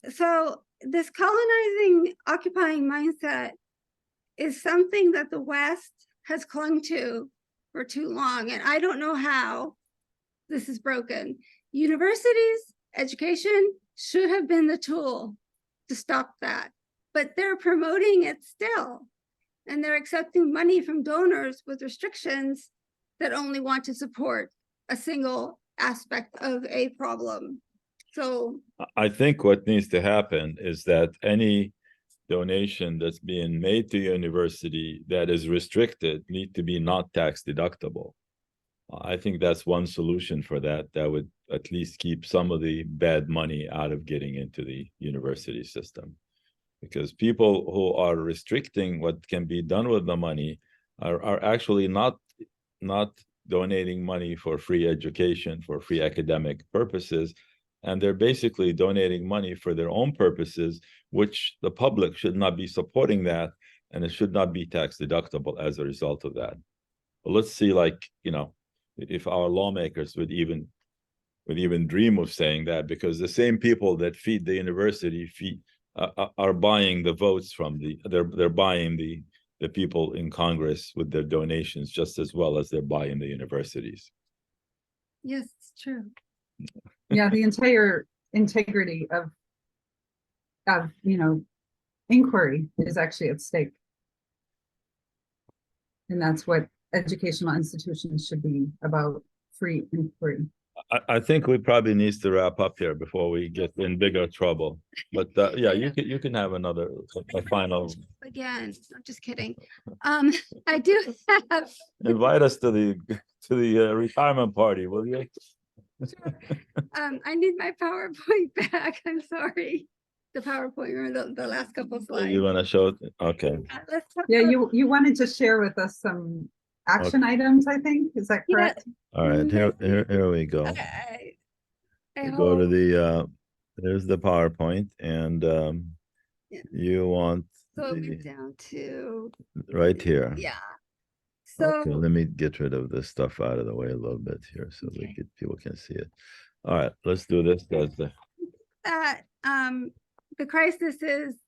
So this colonizing, occupying mindset is something that the West has clung to for too long. And I don't know how this is broken. Universities, education should have been the tool to stop that, but they're promoting it still. And they're accepting money from donors with restrictions that only want to support a single aspect of a problem. So I think what needs to happen is that any donation that's being made to university that is restricted need to be not tax deductible. I think that's one solution for that would at least keep some of the bad money out of getting into the university system. Because people who are restricting what can be done with the money are actually not donating money for free education, for free academic purposes, and they're basically donating money for their own purposes, which the public should not be supporting that, and it should not be tax deductible as a result of that. But let's see, if our lawmakers would even dream of saying that, because the same people that feed the university are buying the votes from they're buying the people in Congress with their donations just as well as they're buying the universities. yes, it's true. Yeah, the entire integrity of inquiry is actually at stake. And that's what educational institutions should be about, free inquiry. I think we probably need to wrap up here before we get in bigger trouble. But yeah, you can have a final. Again, I'm just kidding. I do have. Invite us to the retirement party, will you? I need my PowerPoint back. I'm sorry. The PowerPoint or the last couple slides. You want to show it? Okay. Let's talk Yeah, about- you wanted to share with us some action items, I think. Is that correct? All right. Here we go. I Go to hope. the there's the PowerPoint, and Yeah. you want So it went down to right here. yeah. So Okay, let me get rid of this stuff out of the way a little bit here so Okay. people can see it. All right, let's do this. That's the crisis is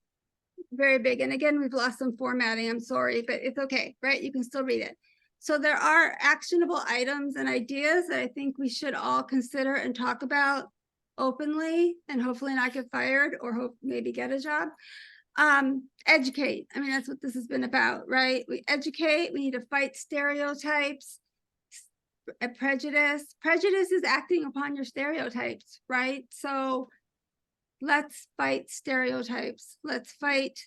very big. And again, we've lost some formatting. I'm sorry, but it's okay, right? You can still read it. So there are actionable items and ideas that I think we should all consider and talk about openly, and hopefully not get fired, or hope maybe get a job. Educate. I mean, that's what this has been about, right? We educate, we need to fight stereotypes, prejudice. Prejudice is acting upon your stereotypes, right? So let's fight stereotypes. Let's fight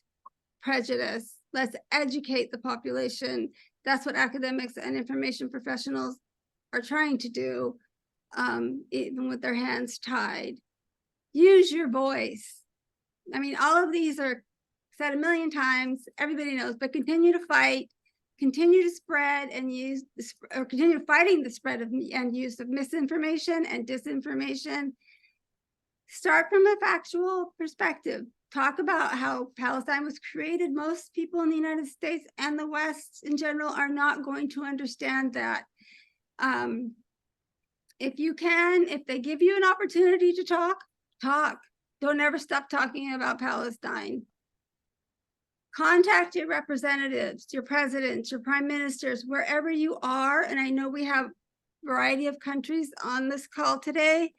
prejudice. Let's educate the population. That's what academics and information professionals are trying to do, even with their hands tied. Use your voice. I mean, all of these are said a million times, everybody knows, but continue to fight, continue to spread and use, or continue fighting the spread of and use of misinformation and disinformation. Start from a factual perspective. Talk about how Palestine was created. Most people in the United States and the West in general are not going to understand that. If you can, if they give you an opportunity to talk, talk. Don't ever stop talking about Palestine. Contact your representatives, your presidents, your prime ministers, wherever you are. And I know we have a variety of countries on this call today.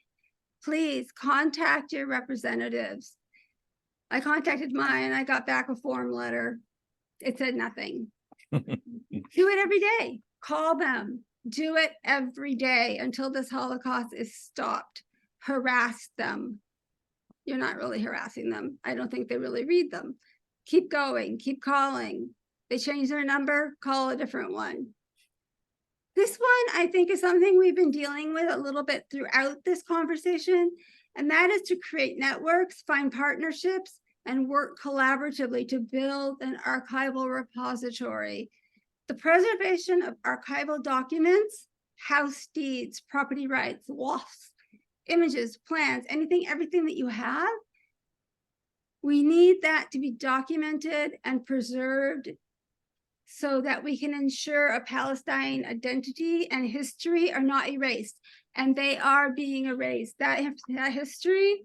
Please contact your representatives. I contacted mine. I got back a form letter. It said nothing. Do it every day. Call them. Do it every day until this Holocaust is stopped. Harass them. You're not really harassing them. I don't think they really read them. Keep going. Keep calling. They change their number, call a different one. This one, I think, is something we've been dealing with a little bit throughout this conversation, and that is to create networks, find partnerships, and work collaboratively to build an archival repository. The preservation of archival documents, house deeds, property rights, WAFs, images, plans, anything, everything that you have, we need that to be documented and preserved so that we can ensure a Palestine identity and history are not erased. And they are being erased. That history,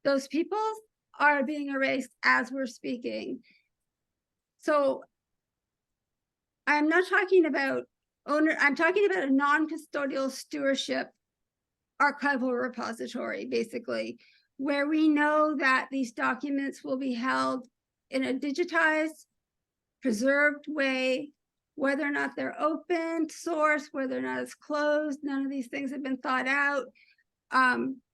those peoples are being erased as we're speaking. So I'm not talking about I'm talking about a non-custodial stewardship archival repository, basically, where we know that these documents will be held in a digitized, preserved way, whether or not they're open source, whether or not it's closed. None of these things have been thought out.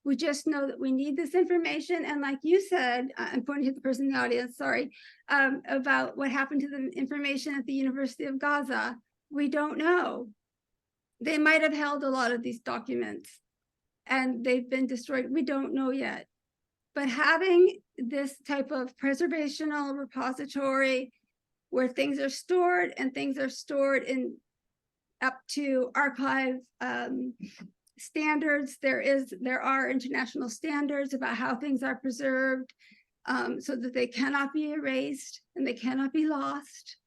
We just know that we need this information. And like you said, I'm pointing to the person in the audience, sorry, about what happened to the information at the University of Gaza. We don't know. They might have held a lot of these documents and they've been destroyed. We don't know yet. But having this type of preservational repository where things are stored and things are stored in up to archive standards. There are international standards about how things are preserved so that they cannot be erased and they cannot be lost.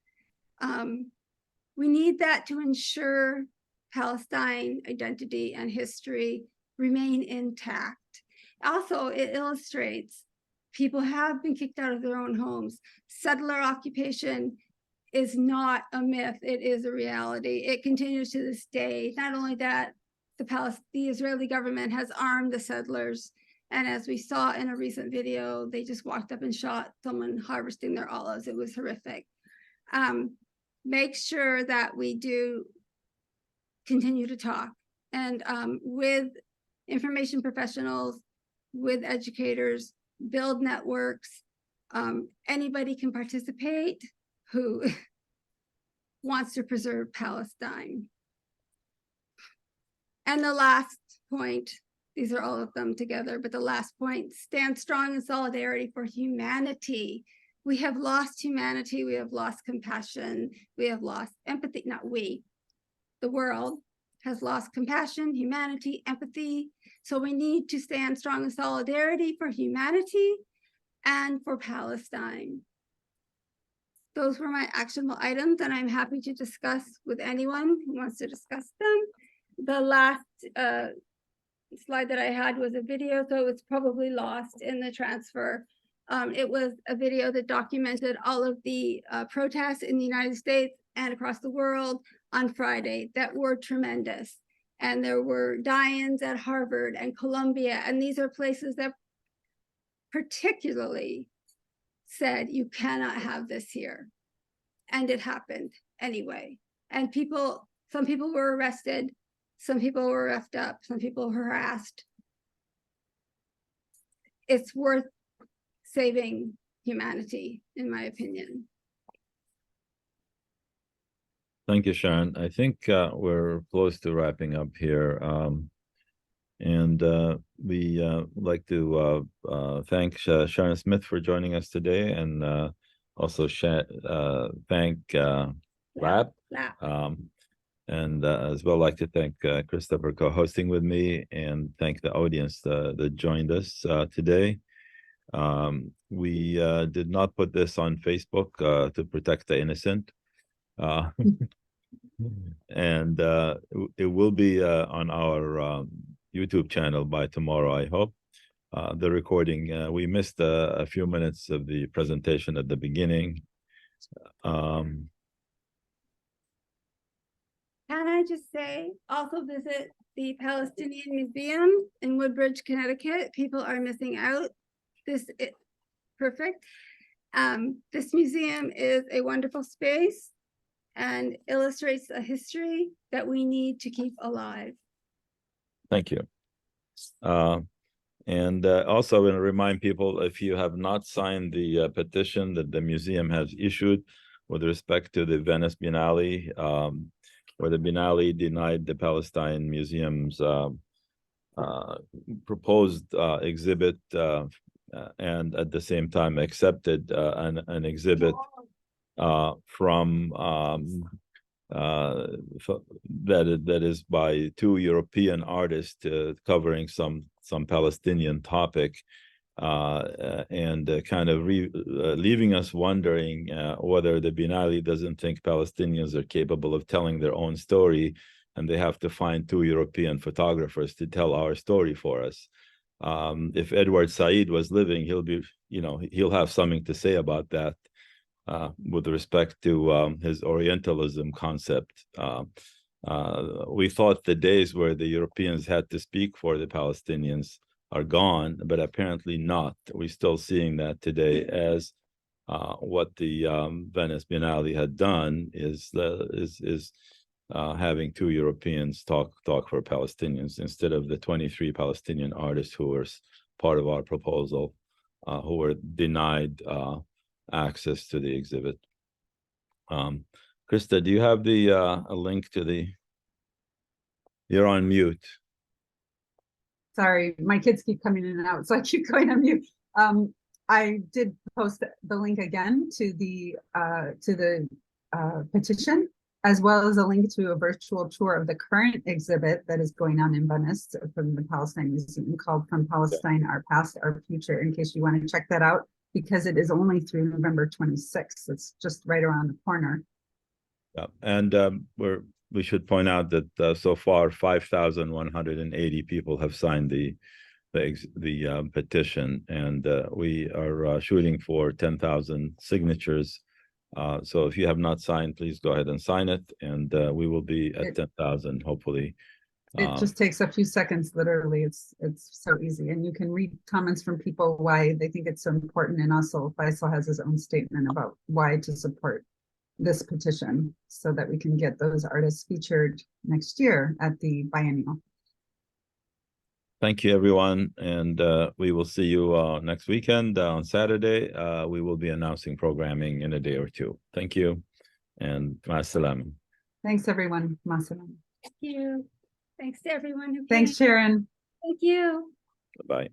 We need that to ensure Palestine identity and history remain intact. Also, it illustrates people have been kicked out of their own homes. Settler occupation is not a myth, it is a reality. It continues to this day. Not only that, the Israeli government has armed the settlers. And as we saw in a recent video, they just walked up and shot someone harvesting their olives. It was horrific. Make sure that we do continue to talk and with information professionals, with educators, build networks. Anybody can participate who wants to preserve Palestine. And the last point, these are all of them together, but the last point, stand strong in solidarity for humanity. We have lost humanity, we have lost compassion, we have lost empathy, not we, the world has lost compassion, humanity, empathy. So we need to stand strong in solidarity for humanity and for Palestine. Those were my actionable items, and I'm happy to discuss with anyone who wants to discuss them. The last slide that I had was a video, so it's probably lost in the transfer. It was a video that documented all of the protests in the United States and across the world, on Friday that were tremendous. And there were die-ins at Harvard and Columbia, and these are places that particularly said, you cannot have this here. And it happened anyway. And some people were arrested, some people were roughed up, some people were harassed. It's worth saving humanity, in my opinion. Thank you, Sharon. I think we're close to wrapping up here. And we like to thank Sharon Smith for joining us today, and also thank Lab. And as well like to thank Krista for co-hosting with me, and thank the audience that joined us today. We did not put this on Facebook to protect the innocent. And it will be on our YouTube channel by tomorrow, I hope. The recording, we missed a few minutes of the presentation at the beginning. Can I just say, also visit the Palestinian Museum in Woodbridge, Connecticut. People are missing out. Perfect. This museum is a wonderful space and illustrates a history that we need to keep alive. Thank you. And also I want to remind people, if you have not signed the petition that the museum has issued with respect to the Venice Biennale, where the Biennale denied the Palestine Museum's proposed exhibit, and at the same time accepted an exhibit from that is by two European artists covering some Palestinian topic, and kind of leaving us wondering whether the Biennale doesn't think Palestinians are capable of telling their own story, and they have to find two European photographers to tell our story for us. If Edward Said was living, he'll have something to say about that. With respect to his Orientalism concept. We thought the days where the Europeans had to speak for the Palestinians are gone, but apparently not. We're still seeing that today, as what the Venice Biennale had done is having two Europeans talk for Palestinians instead of the 23 Palestinian artists who were part of our proposal, who were denied access to the exhibit. Krista, do you have the a link to the? You're on mute. Sorry, my kids keep coming in and out, so I keep going on mute. I did post the link again to the petition, as well as a link to a virtual tour of the current exhibit that is going on in Venice from the Palestine Museum, called "From Palestine, Our Past, Our Future," in case you want to check that out, because it is only through November 26th. It's just right around the corner. Yeah, and we should point out that so far 5,180 people have signed the petition, and we are shooting for 10,000 signatures. So if you have not signed, please go ahead and sign it, and we will be at 10,000 hopefully. It just takes a few seconds, literally. It's so easy, and you can read comments from people why they think it's so important, and also Faisal has his own statement about why to support this petition, so that we can get those artists featured next year at the biennial. Thank you, everyone, and we will see you next weekend on Saturday. We will be announcing programming in a day or two. Thank you, and ma'as-salam. Thanks, everyone. Ma'as-salam. Thank you. Thanks to everyone who came. Thanks, Sharon. Thank you. Bye.